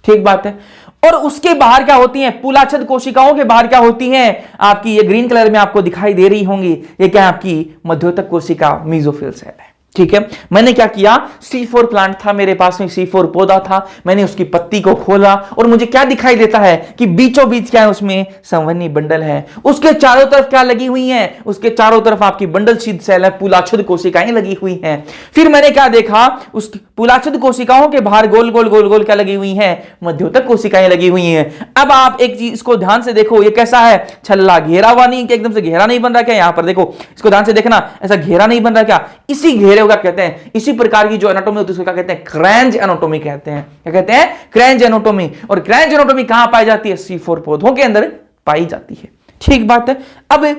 ठीक बात है। और उसके बाहर क्या होती हैं? पुलाच्छद कोशिकाओं के बाहर क्या होती हैं? आपकी ये ग्रीन कलर में आपको दिखाई दे रही होंगी, ये क्या है? आपकी मध्योतक कोशिका, मीजोफिल सेल है, ठीक है। मैंने क्या किया? C4 प्लांट था मेरे पास में, C4 पौधा था, मैंने उसकी पत्ती को खोला, और मुझे क्या दिखाई देता है कि बीचों बीच क्या है? उसमें संवहनी बंडल है। उसके चारों तरफ क्या लगी हुई है? उसके चारों तरफ आपकी बंडल छेद सेल है, पुलाच्छद कोशिकाएं लगी हुई हैं। फिर मैंने क्या देखा? उस पुलाच्छद कोशिकाओं के बाहर गोल गोल गोल गोल क्या लगी हुई हैं? मध्योतक कोशिकाएं लगी हुई हैं। अब आप एक चीज इसको ध्यान से देखो, ये कैसा है? छल्ला, घेरा हुआ नहीं, एकदम से घेरा नहीं बन रहा क्या? यहां पर देखो, इसको ध्यान से देखना, ऐसा घेरा नहीं बन रहा क्या? इसी घेरे क्या कहते हैं? इसी प्रकार की जो एनाटोमी होती है उसको क्या कहते हैं? क्रेंज एनाटोमी कहते हैं। क्या कहते हैं? क्रेंज एनाटोमी। और क्रेंज एनाटोमी कहां पाई जाती है? C4 पौधों के अंदर पाई जाती है, ठीक बात है। अब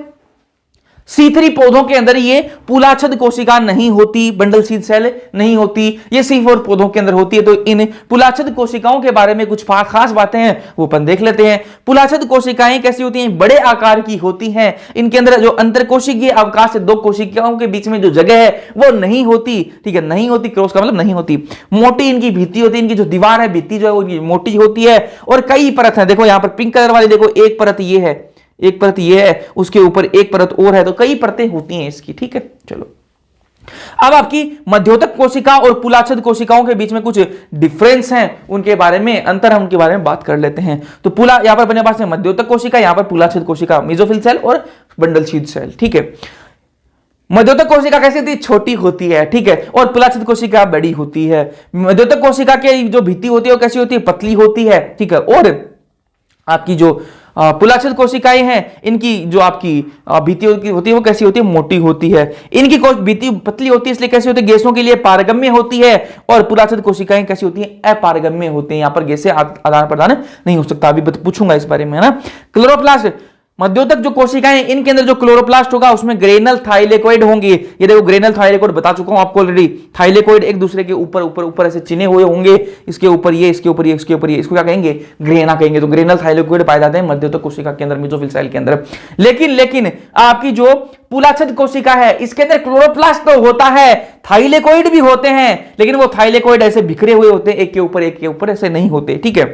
C3 पौधों के अंदर ये पुलाच्छद कोशिका नहीं होती, बंडल छेद सेल नहीं होती, ये C4 पौधों के अंदर होती है। तो इन पुलाच्छद कोशिकाओं के बारे में कुछ खास बातें हैं, वो अपन देख लेते हैं। पुलाच्छद कोशिकाएं कैसी होती हैं? बड़े आकार की होती हैं। इनके अंदर जो अंतरकोशिकीय अवकाश से दो कोशिकाओं के बीच में जो जगह है वो नहीं होती, ठीक है, नहीं होती, क्रॉस का मतलब नहीं होती। मोटी इनकी भित्ति होती है, इनकी जो दीवार है, भित्ति जो है वो मोटी होती है, और कई परत है। देखो यहां पर पिंक कलर वाली, देखो एक परत ये है, एक परत ये है, उसके ऊपर एक परत और है, तो कई परतें होती हैं इसकी, ठीक है। चलो, अब आपकी मध्योतक कोशिका और पुलाच्छद कोशिकाओं के बीच में कुछ डिफरेंस हैं, उनके बारे में, अंतर है, उनके बारे में बात कर लेते हैं। तो यहां पर अपने पास है मध्योतक कोशिका, यहां पर पुलाच्छद कोशिका, मेसोफिल सेल और बंडल छेद सेल, ठीक है। मध्योतक कोशिका कैसी होती है? छोटी होती है, ठीक है, और पुलाच्छद कोशिका बड़ी होती है। मध्योतक कोशिका की जो भित्ति होती है वो कैसी होती है? पतली होती है, ठीक है। और आपकी जो पुलाच्छद कोशिकाएं हैं, इनकी जो आपकी भित्ति होती है वो कैसी होती है? मोटी होती है। इनकी भित्ति पतली होती है, इसलिए कैसी होती है? गैसों के लिए पारगम्य होती है। और पुलाच्छद कोशिकाएं कैसी होती हैं? अपारगम्य होती हैं, यहां पर गैसें आदान प्रदान नहीं हो सकता। अभी पूछूंगा इस बारे में, है ना। क्लोरोप्लास्ट, मध्योतक जो कोशिकाएं, इनके अंदर जो क्लोरोप्लास्ट होगा उसमें ग्रेनल थाइलेकोइड होंगे। ये देखो ग्रेनल थाइलेकोइड बता चुका हूं आपको ऑलरेडी। थाइलेकोइड एक दूसरे के ऊपर ऊपर ऊपर ऐसे चिने हुए होंगे, इसके ऊपर ये, इसके ऊपर ये, इसके ऊपर ये, इसको क्या कहेंगे? ग्रेना कहेंगे। तो ग्रेनल थाइलेकोइड पाए जाते हैं मध्योतक कोशिका के अंदर, मेसोफिल सेल के अंदर। लेकिन आपकी जो पुलाच्छद कोशिका है, इसके अंदर क्लोरोप्लास्ट तो होता है, थाइलेकोइड भी होते हैं, लेकिन वो थाइलेकोइड ऐसे बिखरे हुए होते हैं, एक के ऊपर ऐसे नहीं होते, ठीक है।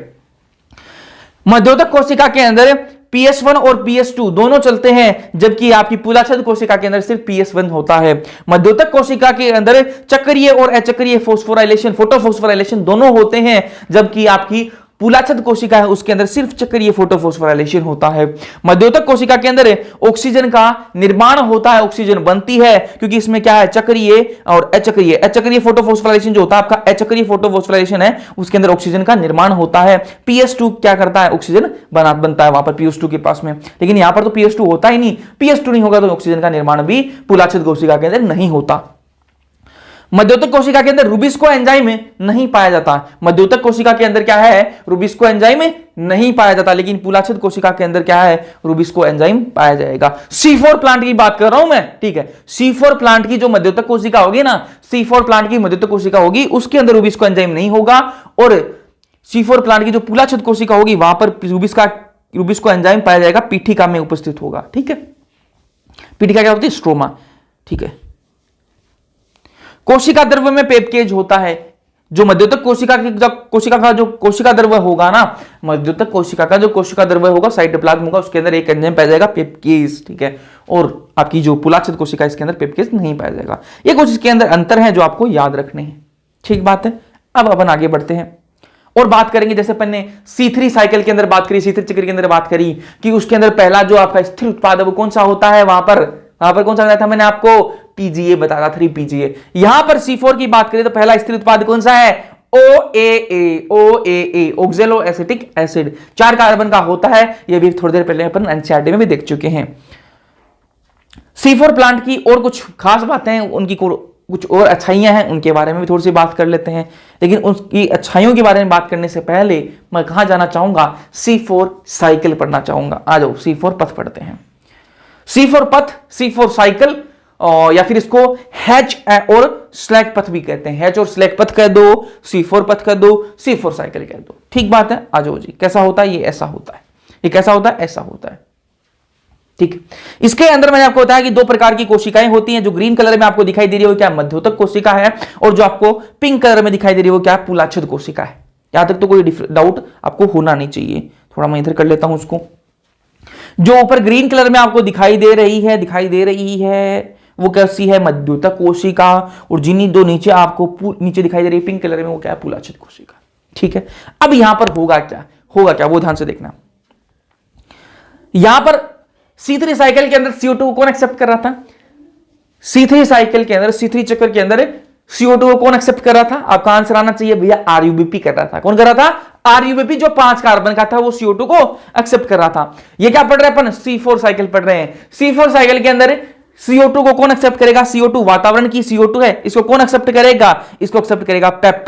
मध्योतक कोशिका के अंदर PS1 और PS2 दोनों चलते हैं, जबकि आपकी पुलाच्छद कोशिका के अंदर सिर्फ PS1 होता है। मध्योतक कोशिका के अंदर चक्रीय और अचक्रीय फोस्फोराइलेशन, फोटोफोस्फोराइलेशन दोनों होते हैं, जबकि आपकी पुलाच्छद कोशिका है उसके अंदर सिर्फ चक्रीय फोटोफोस्फोराइलेशन होता है। मध्योतक कोशिका के अंदर ऑक्सीजन का निर्माण होता है, ऑक्सीजन बनती है, क्योंकि इसमें क्या है? चक्रीय और अचक्रीय। अचक्रीय फोटोफोस्फोराइलेशन जो होता है आपका, अचक्रीय फोटोफोस्फोराइलेशन है, उसके अंदर ऑक्सीजन का निर्माण होता है। PS2 क्या करता है? ऑक्सीजन बनता है वहां पर PS2 के पास में, लेकिन यहां पर तो PS2 होता ही नहीं। PS2 नहीं होगा तो ऑक्सीजन का निर्माण भी पुलाच्छद कोशिका के अंदर नहीं होता। मध्योतक कोशिका के अंदर रुबिस्को एंजाइम नहीं पाया जाता। मध्योतक कोशिका के अंदर क्या है, रुबिस्को एंजाइम नहीं पाया जाता, लेकिन पुलाछद कोशिका के अंदर क्या है, रुबिस्को एंजाइम पाया जाएगा। C4 प्लांट की बात कर रहा हूं मैं, ठीक है। C4 प्लांट की जो मध्योतक कोशिका होगी ना, C4 प्लांट की मध्योतक कोशिका होगी, उसके अंदर रुबिस्को एंजाइम नहीं होगा, और C4 प्लांट की जो पुलाछद कोशिका होगी वहां पर रुबिस्को एंजाइम पाया जाएगा, पीठिका में उपस्थित होगा, ठीक है। पीठिका क्या होती है, स्ट्रोमा, ठीक है। कोशिका द्रव्य में पेपकेज होता है। जो मध्योतक कोशिका की कोशिका का जो कोशिका द्रव्य होगा ना, मध्योतक कोशिका का जो कोशिका द्रव्य होगा, साइटोप्लाज्म होगा, उसके अंदर एक एंजाइम पाया जाएगा, पेपकेज, ठीक है। और आपकी जो पुलाछद कोशिका इसके अंदर पेपकेज नहीं पाया जाएगा। ये कुछ इसके अंदर अंतर है जो आपको याद रखने हैं, ठीक बात है। अब अपन आगे बढ़ते हैं और बात करेंगे, जैसे अपन ने C3 साइकिल के अंदर बात करी, C3 चक्र के अंदर बात करी कि उसके अंदर पहला जो आपका स्थिर उत्पाद है वो कौन सा होता है, वहां पर कौन सा बताया था मैंने आपको, PGA बताया था, 3PGA। यहां पर C4 की बात करें तो पहला स्थिर उत्पाद कौन सा है, OAA, ऑक्जेलो एसिटिक एसिड, 4 कार्बन का होता है। ये भी थोड़ी देर पहले अपन एनसीईआरटी में भी देख चुके हैं। C4 प्लांट की और कुछ खास बातें हैं, उनकी कुछ और अच्छाइयां हैं, उनके बारे में भी थोड़ी सी बात कर लेते हैं। लेकिन उसकी अच्छाइयों के बारे में बात करने से पहले मैं कहां जाना चाहूंगा, C4 साइकिल पढ़ना चाहूंगा। आ जाओ C4 पथ पढ़ते हैं। C4 पथ, C4 साइकिल, या फिर इसको हैच और स्लैक पथ भी कहते हैं। हैच और स्लैक पथ कह दो, C4 पथ कह दो, C4 साइकिल कह दो, ठीक बात है। आ जाओ जी, कैसा होता है ये, ऐसा होता है। ये कैसा होता है, ऐसा होता है, ठीक। इसके अंदर मैंने आपको बताया कि 2 प्रकार की कोशिकाएं होती हैं। जो ग्रीन कलर में आपको दिखाई दे रही है वो क्या, मध्योतक कोशिका है, और जो आपको पिंक कलर में दिखाई दे रही है वो क्या, पुलाछद कोशिका है। यहां तक तो कोई डाउट आपको होना नहीं चाहिए। थोड़ा मैं इधर कर लेता हूं उसको। जो ऊपर ग्रीन कलर में आपको दिखाई दे रही है वो कैसी है, मध्योतक कोशिका, और जिन्हीं 2 नीचे आपको नीचे दिखाई दे रही है पिंक कलर में वो क्या है, पुलाछद कोशिका, ठीक है। अब यहां पर होगा क्या वो ध्यान से देखना। यहां पर C3 साइकिल के अंदर CO2 को कौन एक्सेप्ट कर रहा था, C3 साइकिल के अंदर, C3 चक्कर के अंदर CO2 को कौन एक्सेप्ट कर रहा था, आपका आंसर आना चाहिए भैया, RUBP कर रहा था। कौन कर रहा था, RUBP, जो 5 कार्बन का था वो CO2 को एक्सेप्ट कर रहा था। ये क्या पढ़ रहे हैं अपन, C4 साइकिल पढ़ रहे हैं। C4 साइकिल के अंदर CO2 को कौन एक्सेप्ट करेगा, CO2 वातावरण की CO2 है, इसको कौन एक्सेप्ट करेगा, इसको एक्सेप्ट करेगा पेप।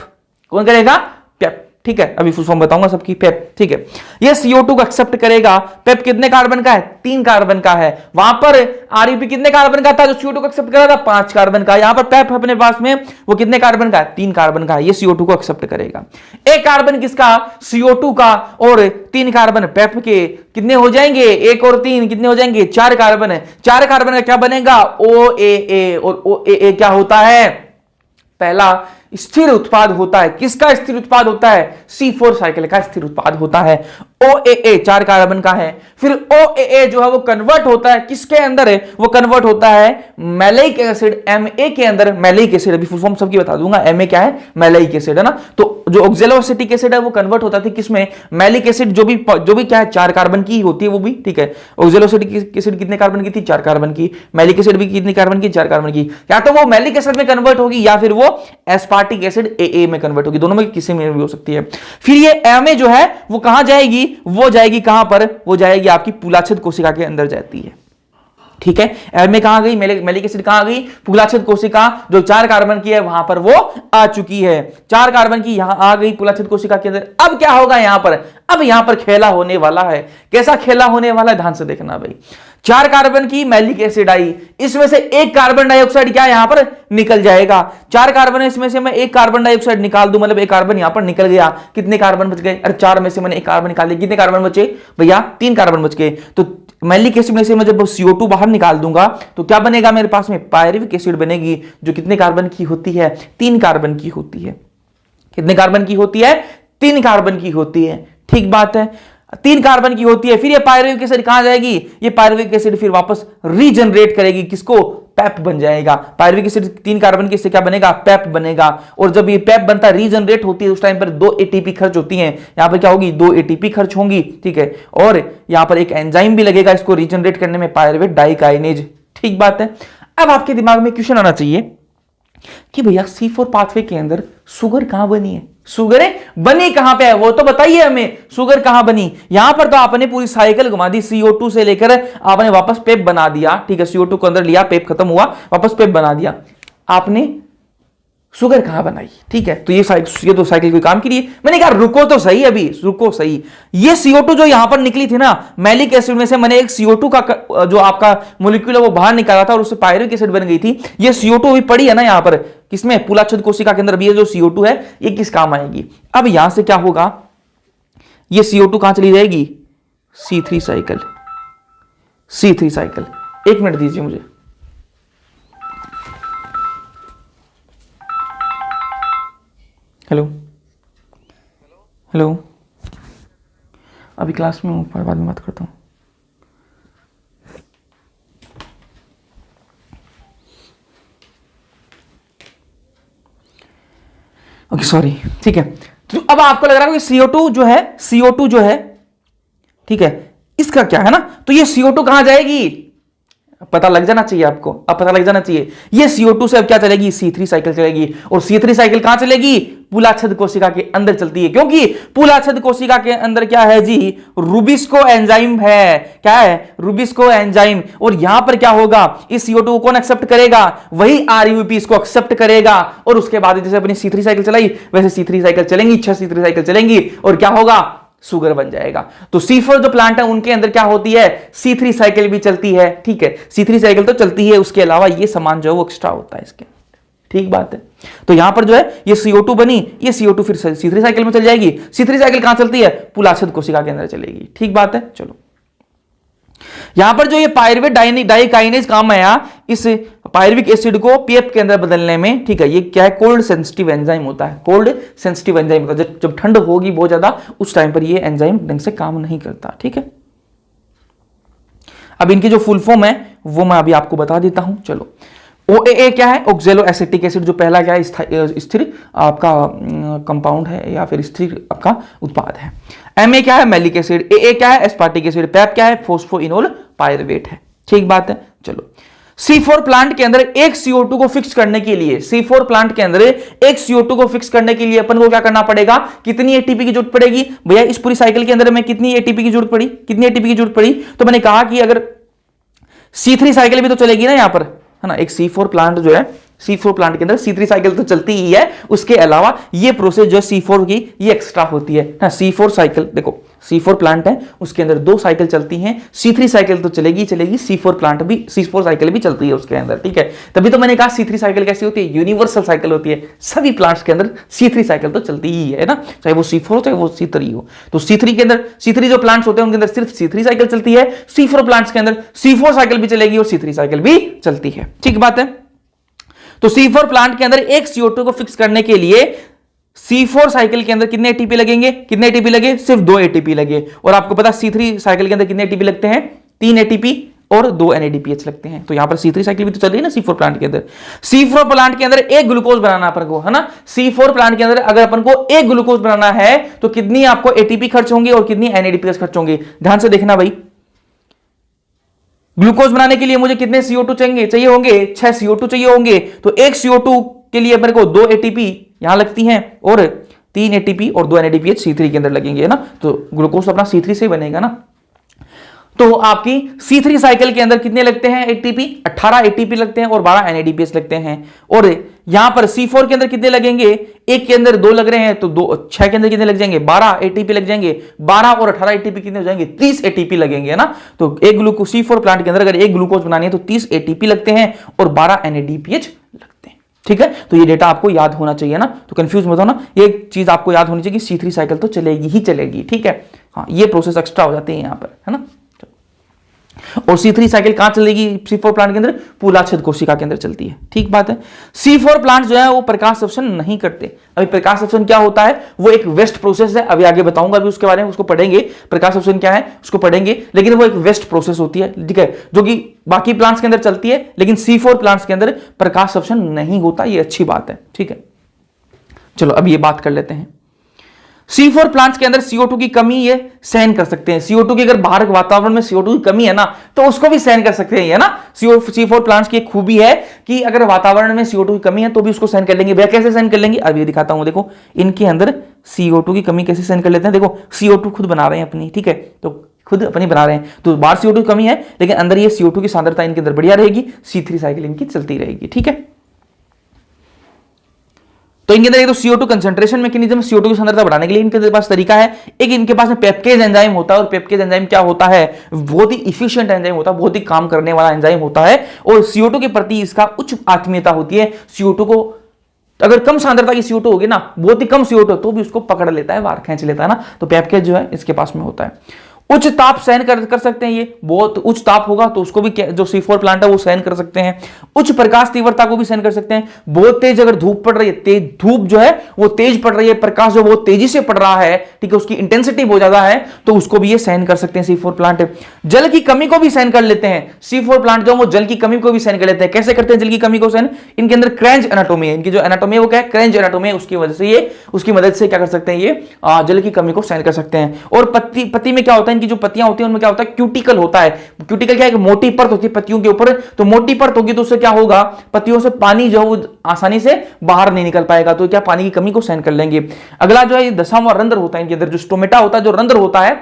कौन करेगा, पेप, ठीक है। अभी फुल फॉर्म बताऊंगा सबकी, पेप, ठीक है। ये CO2 को एक्सेप्ट करेगा। पेप कितने कार्बन का है, 3 कार्बन का है। वहां पर RUP कितने कार्बन का था, जो CO2 को एक्सेप्ट कर रहा था, 5 कार्बन का। यहां पर पेप अपने पास में वो कितने कार्बन का है, 3 कार्बन का है। ये CO2 को एक्सेप्ट करेगा। एक कार्बन किसका, CO2 का, और 3 कार्बन पेप के, कितने हो जाएंगे, 1 और 3 कितने हो जाएंगे, 4 कार्बन है। 4 कार्बन का क्या बनेगा, OAA, और OAA क्या होता है, पहला स्थिर उत्पाद होता है। किसका स्थिर उत्पाद होता है, C4 साइकिल का स्थिर उत्पाद होता है। OAA 4 कार्बन का है। फिर OAA जो है वो कन्वर्ट होता है किसके अंदर है, वो कन्वर्ट होता है मैलिक एसिड, MA के अंदर। मैलिक एसिड अभी फुल फॉर्म सबकी बता दूंगा, MA क्या है, मैलिक एसिड है ना। तो जो ऑक्जेलोएसिटिक एसिड है वो कन्वर्ट होता है किसमें, मैलिक एसिड, जो भी क्या है 4 कार्बन की होती है वो भी, ठीक है। ऑक्जेलोएसिटिक एसिड कितने कार्बन की थी, 4 कार्बन की। मैलिक एसिड भी कितने कार्बन की, 4 कार्बन की। या तो वो मैलिक एसिड में कन्वर्ट होगी या फिर वो एस्पार्टिक एसिड AA में कन्वर्ट होगी, दोनों में किसी में भी हो सकती है। फिर ये MA जो है वो कहां जाएगी, वो जाएगी कहां पर, वो जाएगी आपकी पुलाछद कोशिका के अंदर जाती है, ठीक है। MA कहां गई, मैलिक एसिड कहां गई, पुलाछद कोशिका, जो 4 कार्बन की है वहां पर वो आ चुकी है। 4 कार्बन की यहां आ गई पुलाछद कोशिका के अंदर। अब क्या होगा यहां पर, अब यहां पर खेला होने वाला है। कैसा खेला होने वाला है, ध्यान से देखना भाई। 4 कार्बन की मैलिक एसिड आई, इसमें से 1 कार्बन डाइऑक्साइड क्या यहां पर निकल जाएगा। 4 कार्बन है, इसमें से मैं 1 कार्बन डाइऑक्साइड निकाल दूं, मतलब 1 कार्बन यहां पर निकल गया। कितने कार्बन बच गए, अरे 4 में से मैंने 1 कार्बन निकाल दिया, कितने कार्बन बचे भैया, 3 कार्बन बच गए। तो मैलिक एसिड में से मैं जब CO2 बाहर निकाल दूंगा तो क्या बनेगा मेरे पास में, पायरुविक एसिड बनेगी, जो कितने कार्बन की होती है, 3 कार्बन की होती है। कितने कार्बन की होती है, 3 कार्बन की होती है, ठीक बात है। 3 कार्बन की होती है। फिर ये पायरुविक एसिड कहां जाएगी, ये पायरुविक एसिड फिर वापस रीजनरेट करेगी, किसको, पेप बन जाएगा। पायरुविक एसिड 3 कार्बन की, इससे क्या बनेगा, पेप बनेगा। और जब ये पेप बनता है, रीजनरेट होती है, उस टाइम पर 2 ATP खर्च होती हैं। यहां पर क्या होगी, 2 ATP खर्च होंगी, ठीक है। और यहां पर एक एंजाइम भी लगेगा इसको रीजनरेट करने में, पायरुवेट डाइकाइनेज, ठीक बात है। अब आपके दिमाग में क्वेश्चन आना चाहिए कि भैया C4 पाथवे के अंदर शुगर कहां बनी है, शुगर बनी कहां पे है, वो तो बताइए हमें, शुगर कहां बनी। यहां पर तो आपने पूरी साइकिल घुमा दी, CO2 से लेकर आपने वापस पेप बना दिया, ठीक है। CO2 को अंदर लिया, पेप खत्म हुआ, वापस पेप बना दिया आपने। शुगर कहां बनाई, ठीक है। तो ये तो साइकिल कोई काम की नहीं है। मैंने कहा रुको तो सही, अभी रुको सही। ये CO2 जो यहां पर निकली थी ना मैलिक एसिड में से, मैंने एक CO2 का जो आपका मोलिक्यूल है वो बाहर निकाला था और उससे पायरुविक एसिड बन गई थी। ये CO2 अभी पड़ी है ना यहां पर किसमें, पुलाच्छद कोशिका के अंदर। अभी ये जो CO2 है ये किस काम आएगी। अब यहां से क्या होगा, ये CO2 कहां चली जाएगी, C3 साइकिल। C3 साइकिल, एक मिनट दीजिए मुझे। हेलो हेलो, अभी क्लास में हूँ, बाद में बात करता हूँ। ओके सॉरी, ठीक है। तो अब आपको लग रहा है कि CO2 जो है, CO2 जो है, ठीक है, इसका क्या है ना, तो ये CO2 कहां जाएगी, पता लग जाना चाहिए आपको, अब पता लग जाना चाहिए। ये CO2 से अब क्या चलेगी, C3 साइकिल चलेगी। और C3 साइकिल कहां चलेगी, पुलाच्छद कोशिका के अंदर चलती है, क्योंकि पुलाच्छद कोशिका के अंदर क्या है जी, रुबिस्को एंजाइम है। क्या है, रुबिस्को एंजाइम। और यहां पर क्या होगा, इस CO2 को कौन एक्सेप्ट करेगा, वही RUP इसको एक्सेप्ट करेगा। और उसके बाद जैसे अपनी C3 साइकिल चलाई वैसे C3 साइकिल चलेंगी, 6 C3 साइकिल चलेंगी और क्या होगा, शुगर बन जाएगा। तो C4 जो प्लांट है उनके अंदर क्या होती है, C3 साइकिल भी चलती है, ठीक है। C3 साइकिल तो चलती है, उसके अलावा ये सामान जो है वो एक्स्ट्रा होता है इसके, ठीक बात है। तो यहां पर जो है ये CO2 बनी, ये CO2 फिर C3 साइकिल में चल जाएगी। C3 साइकिल कहां चलती है, पुलाच्छद कोशिका के अंदर चलेगी, ठीक बात है। चलो यहां पर जो ये पायरुवेट डाइकाइनेज काम आया, इस पायरुविक एसिड को PF के अंदर बदलने में, ठीक है। ये क्या है, कोल्ड सेंसिटिव एंजाइम होता है, कोल्ड सेंसिटिव एंजाइम होता है। जब ठंड होगी बहुत ज्यादा उस टाइम पर ये एंजाइम ढंग से काम नहीं करता, ठीक है। अब इनकी जो फुल फॉर्म है वो मैं अभी आपको बता देता हूं। चलो OAA क्या है, ऑक्जेलो एसिटिक एसिड, जो पहला क्या है, स्थिर आपका कंपाउंड है या फिर स्थिर आपका उत्पाद है। MA क्या है, मैलिक एसिड। AA क्या है, एस्पार्टिक एसिड। PAP क्या है, फोस्फोइनोल पायरुवेट है, ठीक बात है। चलो C4 प्लांट के अंदर एक CO2 को फिक्स करने के लिए, C4 प्लांट के अंदर एक CO2 को फिक्स करने के लिए अपन को क्या करना पड़ेगा, कितनी ATP की जरूरत पड़ेगी भैया, इस पूरी साइकिल के अंदर में कितनी ATP की जरूरत पड़ी, कितनी ATP की जरूरत पड़ी। तो मैंने कहा कि अगर C3 साइकिल भी तो चलेगी ना यहां पर, है ना। एक C4 प्लांट जो है, C4 प्लांट के अंदर C3 साइकिल तो चलती ही है, उसके अलावा ये प्रोसेस जो है C4 की ये एक्स्ट्रा होती है ना। C4 साइकिल देखो, C4 प्लांट है उसके अंदर 2 साइकिल चलती हैं, C3 साइकिल तो चलेगी चलेगी, C4 प्लांट भी, C4 साइकिल भी चलती है उसके अंदर, ठीक है। तभी तो मैंने कहा C3 साइकिल कैसी होती है, यूनिवर्सल साइकिल होती है। सभी प्लांट्स के अंदर C3 साइकिल तो चलती ही है ना, चाहे वो C4 हो चाहे वो C3 हो। तो C3 के अंदर, C3 जो प्लांट्स होते हैं उनके अंदर सिर्फ C3 साइकिल चलती है। C4 प्लांट्स के अंदर C4 साइकिल भी चलेगी और C3 साइकिल भी चलती है, ठीक बात है। तो C4 प्लांट के अंदर एक CO2 को फिक्स करने के लिए C4 साइकिल के अंदर कितने ATP लगेंगे, कितने ATP लगे, सिर्फ 2 ATP लगे। और आपको पता C3 साइकिल के अंदर कितने ATP लगते हैं, 3 ATP और 2 NADPH लगते हैं। तो यहां पर C3 साइकिल भी तो चल रही है ना C4 प्लांट के अंदर। C4 प्लांट के अंदर एक ग्लूकोज बनाना अपन को, है ना। C4 प्लांट के अंदर अगर अपन को एक ग्लूकोज बनाना है तो कितनी आपको ATP खर्च होंगी और कितनी NADPH खर्च होंगी, ध्यान से देखना भाई। ग्लूकोज बनाने के लिए मुझे कितने CO2 चाहिए होंगे, 6 CO2 चाहिए होंगे। तो एक CO2 के लिए मेरे को 2 ATP यहां लगती हैं और 3 ATP और 2 NADPH C3 के अंदर लगेंगे, है ना। तो ग्लूकोज अपना C3 से ही बनेगा ना। तो आपकी C3 साइकिल के अंदर कितने लगते हैं ATP, 18 ATP लगते हैं और 12 NADPH लगते हैं। और यहां पर C4 के अंदर कितने लगेंगे, एक के अंदर 2 लग रहे हैं तो 6 के अंदर कितने लग जाएंगे, 12 ATP लग जाएंगे। 12 और 18 ATP कितने हो जाएंगे, 30 ATP लगेंगे, है ना। तो एक ग्लूकोज C4 प्लांट के अंदर अगर एक ग्लूकोज बनानी है तो 30 ATP लगते हैं और 12 NADPH लगते हैं, ठीक है। तो ये डेटा आपको याद होना चाहिए ना, तो कंफ्यूज मत होना। ये चीज आपको याद होनी चाहिए कि C3 साइकिल तो चलेगी ही चलेगी, ठीक है। हाँ, ये प्रोसेस एक्स्ट्रा हो जाती है यहां पर, है ना। और C3 साइकिल कहां चलेगी C4 प्लांट के अंदर, पुलाच्छद कोशिका के अंदर चलती है, ठीक बात है। C4 प्लांट जो है वो प्रकाश संश्लेषण नहीं करते। अभी प्रकाश संश्लेषण क्या होता है, वो एक वेस्ट प्रोसेस है, अभी आगे बताऊंगा, अभी उसके बारे में उसको पढ़ेंगे, प्रकाश संश्लेषण क्या है उसको पढ़ेंगे। लेकिन वो एक वेस्ट प्रोसेस होती है, ठीक है, जो कि बाकी प्लांट्स के अंदर चलती है, लेकिन C4 प्लांट्स के अंदर प्रकाश संश्लेषण नहीं होता, ये अच्छी बात है, ठीक है। चलो अब ये बात कर लेते हैं। C4 प्लांट्स के अंदर CO2 की कमी ये सहन कर सकते हैं। CO2 की अगर बाहर वातावरण में CO2 की कमी है ना तो उसको भी सहन कर सकते हैं, है ना। C4 प्लांट्स की एक खूबी है कि अगर वातावरण में CO2 की कमी है तो भी उसको सहन कर लेंगे। भैया कैसे सहन कर लेंगे, अब ये दिखाता हूं। देखो इनके अंदर CO2 की कमी कैसे सहन कर लेते हैं। देखो CO2 खुद बना रहे हैं अपनी, ठीक है, तो खुद अपनी बना रहे हैं, तो बाहर CO2 की कमी है लेकिन अंदर ये CO2 की सांद्रता इनके अंदर बढ़िया रहेगी, C3 साइकिल इनकी चलती रहेगी, ठीक है। तो इनके अंदर एक तो CO2 कंसंट्रेशन मैकेनिज्म, CO2 की सांद्रता बढ़ाने के लिए इनके पास तरीका है। एक इनके पास में पेप्टेज एंजाइम होता है, और पेप्टेज एंजाइम क्या होता है, बहुत ही इफिशिएंट एंजाइम होता है, बहुत ही काम करने वाला एंजाइम होता है, और CO2 के प्रति इसका उच्च आत्मीयता होती है। CO2 को अगर कम सांद्रता की CO2 होगी ना, बहुत ही कम CO2 तो भी उसको पकड़ लेता है, बाहर खींच लेता है ना, तो पेप्टेज जो है इसके पास में होता है। उच्च ताप सहन कर सकते हैं, ये बहुत उच्च ताप होगा तो उसको भी जो C4 प्लांट है वो सहन कर सकते हैं। उच्च प्रकाश तीव्रता को भी सहन कर सकते हैं, बहुत तेज अगर धूप पड़ रही है, तेज धूप जो है वो तेज पड़ रही है, प्रकाश जो बहुत तेजी से पड़ रहा है, ठीक है, उसकी इंटेंसिटी बहुत ज्यादा है, तो उसको भी ये सहन कर सकते हैं C4 प्लांट। जल की कमी को भी सहन कर लेते हैं C4 प्लांट, जो वो जल की कमी को भी सहन कर लेते हैं। कैसे करते हैं जल की कमी को सहन, इनके अंदर क्रेंज एनाटोमी है, इनकी जो एनाटोमी है वो क्या है, क्रेंज एनाटोमी है, उसकी वजह से ये, उसकी मदद से क्या कर सकते हैं, ये जल की कमी को सहन कर सकते हैं। और पत्ती में क्या होता है, इनकी जो पत्तियां होती हैं उनमें क्या होता है, क्यूटिकल होता है। क्यूटिकल क्या है, मोटी परत होती है पत्तियों के ऊपर, तो मोटी परत होगी तो उससे क्या होगा, पत्तियों से पानी जो वो आसानी से बाहर नहीं निकल पाएगा, तो क्या पानी की कमी को सहन कर लेंगे। अगला जो है दसवां रंध्र होता है इनके अंदर, जो स्टोमेटा होता है, जो रंध्र होता है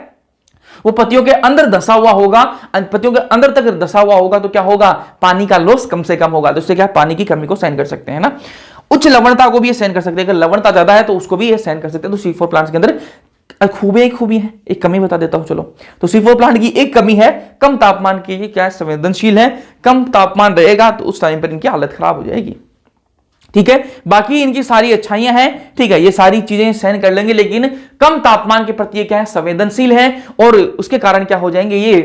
वो पत्तियों के अंदर धसा हुआ होगा, पत्तियों के अंदर तक धसा हुआ होगा, तो क्या होगा, पानी का लॉस कम से कम होगा, तो इससे क्या पानी की कमी को सहन कर सकते हैं ना। उच्च लवणता को भी ये सहन कर सकते हैं, अगर लवणता ज्यादा है तो उसको भी ये सहन कर सकते हैं। तो C4 प्लांट्स के अंदर खूबी है, एक कमी बता देता हूं चलो। तो C4 प्लांट की एक कमी है, कम तापमान के लिए क्या है, संवेदनशील है। कम तापमान रहेगा तो उस टाइम पर इनकी हालत खराब हो जाएगी, ठीक है। बाकी इनकी सारी अच्छाइयां हैं, ठीक है, ये सारी चीजें सहन कर लेंगे, लेकिन कम तापमान के प्रति क्या है, संवेदनशील है, और उसके कारण क्या हो जाएंगे, ये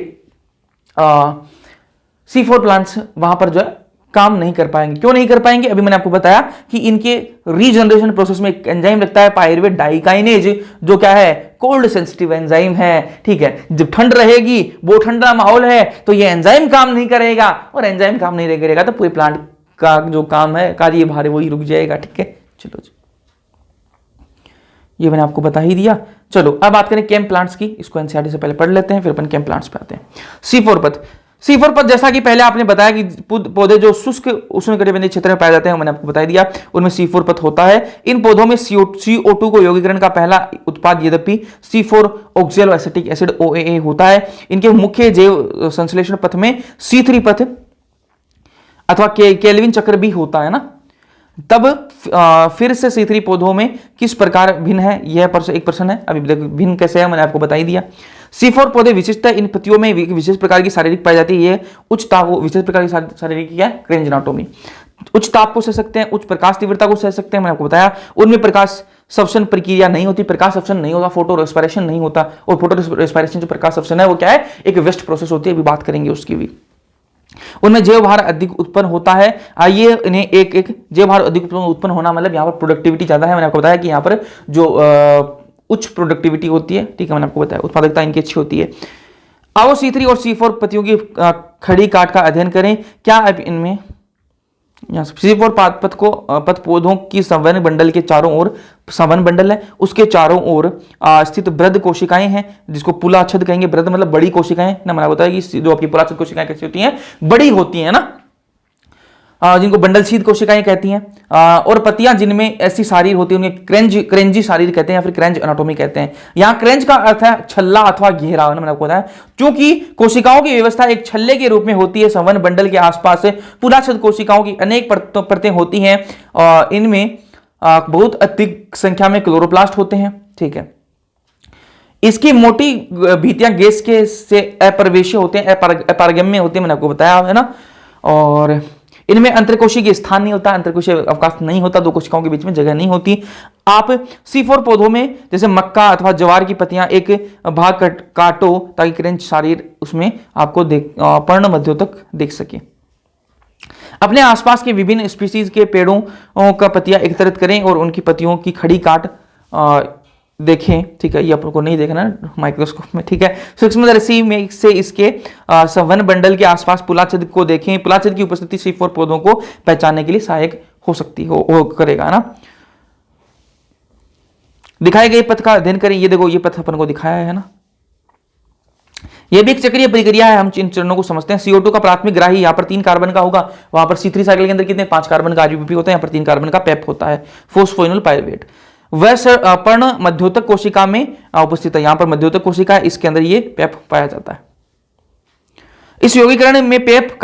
C4 प्लांट्स वहां पर जो है काम नहीं कर पाएंगे। क्यों नहीं कर पाएंगे, अभी मैंने आपको बताया कि इनके रीजनरेशन प्रोसेस में एक एंजाइम लगता है पायरुवेट डाइकाइनेज, जो क्या है, कोल्ड सेंसिटिव एंजाइम है, ठीक है। जब ठंड रहेगी, वो ठंडा माहौल है, तो ये एंजाइम काम नहीं करेगा, और एंजाइम काम नहीं करेगा तो पूरे प्लांट का जो काम है, कार्य भार, वही रुक जाएगा, ठीक है। चलो जी, ये मैंने आपको बता ही दिया। चलो अब बात करें केम प्लांट्स की, इसको एनसीईआरटी से पहले पढ़ लेते हैं, फिर अपन केम प्लांट्स पे आते हैं। C4 पथ, C4 पथ जैसा कि पहले आपने बताया कि पौधे जो शुष्क उष्णकटिबंधीय क्षेत्र में पाए जाते हैं, मैंने आपको बता दिया, उनमें C4 पथ होता है। इन पौधों में CO2 को यौगिकरण का पहला उत्पाद यद्यपि C4 oxalo acetic acid OAA होता है। इनके मुख्य जैव संश्लेषण पथ में C3 पथ अथवा केल्विन चक्र भी होता है ना। तब फिर से C3 पौधों में किस प्रकार भिन्न है, यह एक प्रश्न है। अभी भिन्न कैसे है मैंने आपको बता ही दिया। C4 पौधे विशिष्ट है, इन पत्तियों में विशेष प्रकार की शारीरिक पाई जाती है। ये उच्च ताप, विशेष प्रकार की शारीरिक क्या है, क्रेंज एनाटोमी। उच्च ताप को सह सकते हैं, उच्च प्रकाश तीव्रता को सह सकते हैं, मैंने आपको बताया। उनमें प्रकाश संश्लेषण प्रक्रिया नहीं होती, प्रकाश संश्लेषण नहीं होता, फोटो रेस्पिरेशन नहीं होता। और फोटो रेस्पिरेशन जो प्रकाश संश्लेषण है वो क्या है, एक वेस्ट प्रोसेस होती है, अभी बात करेंगे उसकी भी। उनमें जैव भार अधिक उत्पन्न होता है। आइए इन्हें एक एक जैव भार अधिक उत्पन्न होना मतलब यहाँ पर प्रोडक्टिविटी ज्यादा है। मैंने आपको बताया कि यहाँ पर जो उच्च प्रोडक्टिविटी होती है, ठीक है, मैंने आपको बताया उत्पादकता इनकी अच्छी होती है। आओ C3 और C4 पत्तियों की खड़ी काट का अध्ययन करें। क्या अब इनमें C4 पथ पौधों की संवहन बंडल के चारों ओर, संवहन बंडल है उसके चारों ओर स्थित वृद्ध कोशिकाएं हैं, जिसको पुलाच्छद कहेंगे। वृद्ध मतलब बड़ी कोशिकाएं ना, मैंने बताया कि जो आपकी पुलाच्छद कोशिकाएं कैसी होती हैं, बड़ी होती हैं ना, जिनको बंडलशीद कोशिकाएं कहती हैं। और पत्तियां जिनमें ऐसी शारीर होती है उन्हें क्रेंजी शारीर कहते हैं, या फिर क्रेंज एनाटोमी कहते हैं। यहाँ क्रेंज का अर्थ है छल्ला अथवा घेरा, मैंने आपको बताया। क्योंकि कोशिकाओं की व्यवस्था एक छल्ले के रूप में होती है, संवहन बंडल के आसपास पुलाच्छद कोशिकाओं की अनेक परतें होती हैं, इनमें बहुत अधिक संख्या में क्लोरोप्लास्ट होते हैं, ठीक है। इसकी मोटी भित्तियां गैस के से अप्रवेश्य होते हैं, अपारगम्य होते हैं, मैंने आपको बताया है ना। और इनमें अंतरकोशिकीय स्थान नहीं होता, अंतरकोशिकीय अवकाश नहीं होता, दो कोशिकाओं के बीच में जगह नहीं होती। आप C4 पौधों में जैसे मक्का अथवा ज्वार की पत्तियां एक भाग काटो ताकि क्रेंच शारीर उसमें आपको पर्ण मध्यों तक देख सके। अपने आसपास के विभिन्न स्पीसीज के पेड़ों का पत्तियां एकत्रित करें और उनकी पत्तियों की खड़ी काट देखें, ठीक है। ये आपको नहीं देखना माइक्रोस्कोप में, ठीक है। सूक्ष्मदर्शी में से इसके संवहन बंडल के आसपास पुलाच्छद को देखें। पुलाच्छद की उपस्थिति C4 पौधों को पहचानने के लिए सहायक हो सकती हो करेगा ना। दिखाए गए पथ का अध्ययन करें। ये देखो, ये पथ अपन को दिखाया है ना, ये भी एक चक्रीय प्रक्रिया है। हम इन चरणों को समझते हैं। CO2 का प्राथमिक ग्राही यहाँ पर 3 कार्बन का होगा, वहां पर C3 साइकिल के अंदर कितने 5 कार्बन का RUPP होता है, यहाँ पर 3 कार्बन का पेप होता है, फोस्फोइनोल पायरुवेट। वह पर्ण मध्योतक कोशिका में उपस्थित है, यहां पर मध्योतक कोशिका है, इसके अंदर ये पेप पाया जाता है। इस यौगिकरण में पेप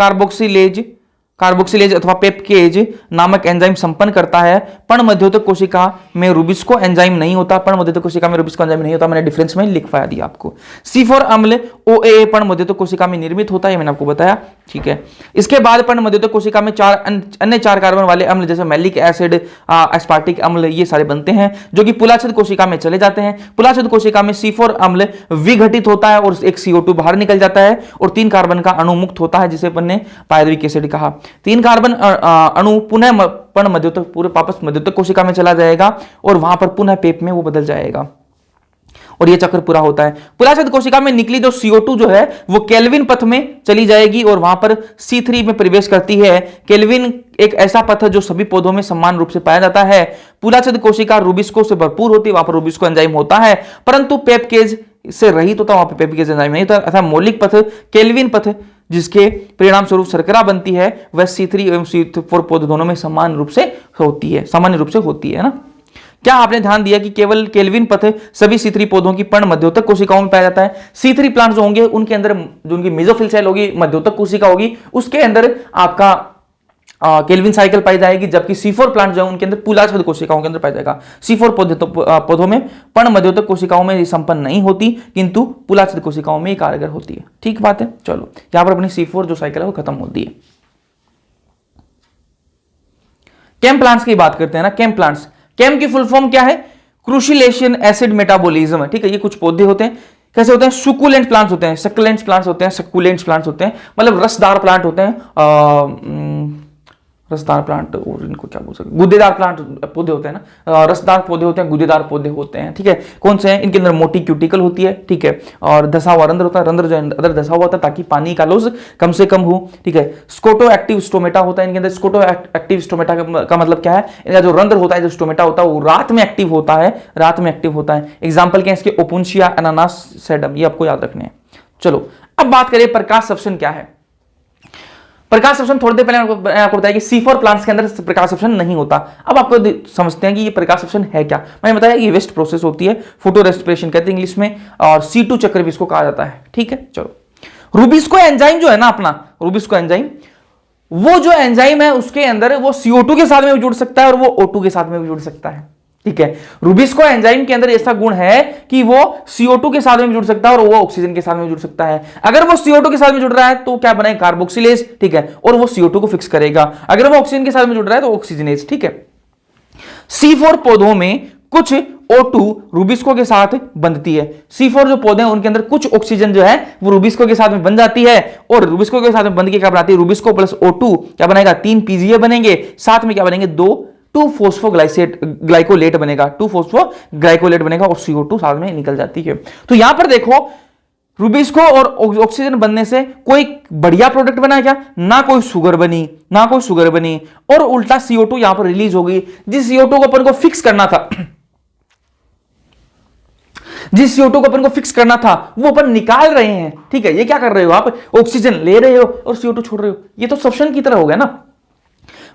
कार्बोक्सिलेज अथवा पेप्केज नामक एंजाइम संपन्न करता है। पर्णमध्योतक कोशिका में रूबिस्को एंजाइम नहीं होता, पर्णमध्योतक कोशिका में रूबिस्को एंजाइम नहीं होता, मैंने डिफरेंस में लिखवा दिया आपको। C4 अम्ल OAA पर्णमध्योतक कोशिका में निर्मित होता है, मैंने आपको बताया, ठीक है। इसके बाद पर्णमध्योतक कोशिका में अन्य 4 कार्बन वाले अम्ल जैसे मैलिक एसिड, एस्पार्टिक अम्ल, ये सारे बनते हैं जो कि पुलाछद कोशिका में चले जाते हैं। पुलाछद कोशिका में C4 अम्ल विघटित होता है और एक CO2 बाहर निकल जाता है और 3 कार्बन का अणु मुक्त होता है जिसे अपन ने पायरुविक एसिड कहा। 3 कार्बन अणु पुनः पर्णमध्योतक पूरे वापस मध्योतक कोशिका में चला जाएगा और वहां पर पुनः पेप में वो बदल जाएगा और ये चक्र पूरा होता है। पुलाछद कोशिका में निकली जो CO2 जो है वो केल्विन पथ में चली जाएगी और वहां पर C3 में प्रवेश करती है। केल्विन एक ऐसा पथ है जो सभी पौधों में समान रूप से पाया जाता है। पुलाछद कोशिका रूबिस्को से भरपूर होती है, वहां पर रूबिस्को एंजाइम होता है, परंतु पेपकेज से रहित होता है, वहां पर पेपकेज एंजाइम नहीं होता। अर्थात मौलिक पथ केल्विन पथ जिसके परिणाम स्वरूप शर्करा बनती है वह C3 एवं C4 पौधे दोनों में समान रूप से होती है, सामान्य रूप से होती है ना। क्या आपने ध्यान दिया कि केवल केल्विन पथ सभी C3 पौधों की पर्णमध्योतक कोशिकाओं में पाया जाता है। C3 प्लांट जो होंगे उनके अंदर जो उनकी मेसोफिल सेल होगी, मध्योतक कोशिका होगी, उसके अंदर आपका केल्विन साइकिल पाई जाएगी, जबकि C4 प्लांट जो है उनके अंदर पुलाछद कोशिकाओं के अंदर पाया जाएगा। C4 पौधों में पर्णमध्योतक कोशिकाओं में संपन्न नहीं होती, किंतु पुलाछद कोशिकाओं में कारगर होती है। ठीक बात है। चलो यहां पर अपनी C4 जो साइकिल है वो खत्म होती है। केम प्लांट्स की बात करते हैं ना। केम प्लांट्स, केम की फुल फॉर्म क्या है? क्रूसिलेशन एसिड मेटाबॉलिज्म है, ठीक है। ये कुछ पौधे होते हैं, कैसे होते हैं? सुकुलेंट प्लांट्स होते हैं, सक्लेंट प्लांट्स होते हैं, सक्कुलेंट प्लांट्स होते हैं, मतलब रसदार प्लांट होते हैं। रसदार प्लांट और इनको क्या बोल सकते हैं? गुद्देदार प्लांट पौधे होते हैं ना, रसदार पौधे होते हैं, गुद्देदार पौधे होते हैं, ठीक है। कौन से हैं? इनके अंदर मोटी क्यूटिकल होती है, ठीक है, और धसा हुआ रंध्र होता है। रंध्र जो अंदर धसा हुआ होता है ताकि पानी का लॉस कम से कम हो, ठीक है। स्कोटो एक्टिव स्टोमेटा होता है इनके अंदर। स्कोटो एक्टिव स्टोमेटा का मतलब क्या है? इनका जो रंध्र होता है, जो स्टोमेटा होता है, वो रात में एक्टिव होता है, रात में एक्टिव होता है। एग्जाम्पल क्या है इसके? ओपुंशिया, अनानास, सेडम, ये आपको याद रखने हैं। चलो अब बात करें प्रकाश संश्लेषण क्या है। प्रकाश संश्लेषण थोड़ी देर पहले मैंने आपको बताया कि C4 प्लांट्स के अंदर प्रकाश संश्लेषण नहीं होता। अब आपको समझते हैं कि ये प्रकाश संश्लेषण है क्या। मैंने बताया ये वेस्ट प्रोसेस होती है, फोटो रेस्पिरेशन कहते हैं इंग्लिश में, और C2 चक्र भी इसको कहा जाता है, ठीक है। चलो रूबिस्को एंजाइम जो है ना अपना, रूबिस्को एंजाइम, वो जो एंजाइम है उसके अंदर वो CO2 के साथ में भी जुड़ सकता है और वो O2 के साथ में भी जुड़ सकता है, ठीक है। रूबिस्को एंजाइम के अंदर ऐसा गुण है कि वो CO2 के साथ में जुड़ सकता है और वो ऑक्सीजन के साथ में जुड़ सकता है। अगर वो CO2 के साथ में जुड़ रहा है तो क्या बनेगा? कार्बोक्सिलेज, ठीक है, और वो CO2 को फिक्स करेगा। अगर वो ऑक्सीजन के साथ में जुड़ रहा है तो ऑक्सीजनेज, ठीक है। C4 पौधों में कुछ O2 रूबिस्को के साथ बंधती है। C4 जो पौधे हैं उनके अंदर कुछ ऑक्सीजन जो है वो रूबिस्को के साथ में बन जाती है और रूबिस्को के साथ में बंध के क्या बनाती है? रूबिस्को प्लस O2 क्या बनेगा? 3 PGA बनेंगे, साथ में क्या बनेंगे? 2 फोस्फोग्लाइकोलेट बनेगा, 2 फोस्फोग्लाइकोलेट बनेगा और CO2 साथ में निकल जाती है। तो यहां पर देखो रूबिस्को और ऑक्सीजन बनने से कोई बढ़िया प्रोडक्ट बना क्या? ना कोई शुगर बनी, ना कोई शुगर बनी, और उल्टा CO2 यहां पर रिलीज हो गई। जिस CO2 को अपन को फिक्स करना था, जिस CO2 को अपन को फिक्स करना था वो अपन निकाल रहे हैं, ठीक है। ये क्या कर रहे हो आप? ऑक्सीजन ले रहे हो और CO2 छोड़ रहे हो। ये तो सब्सटेंस की तरह हो गया ना।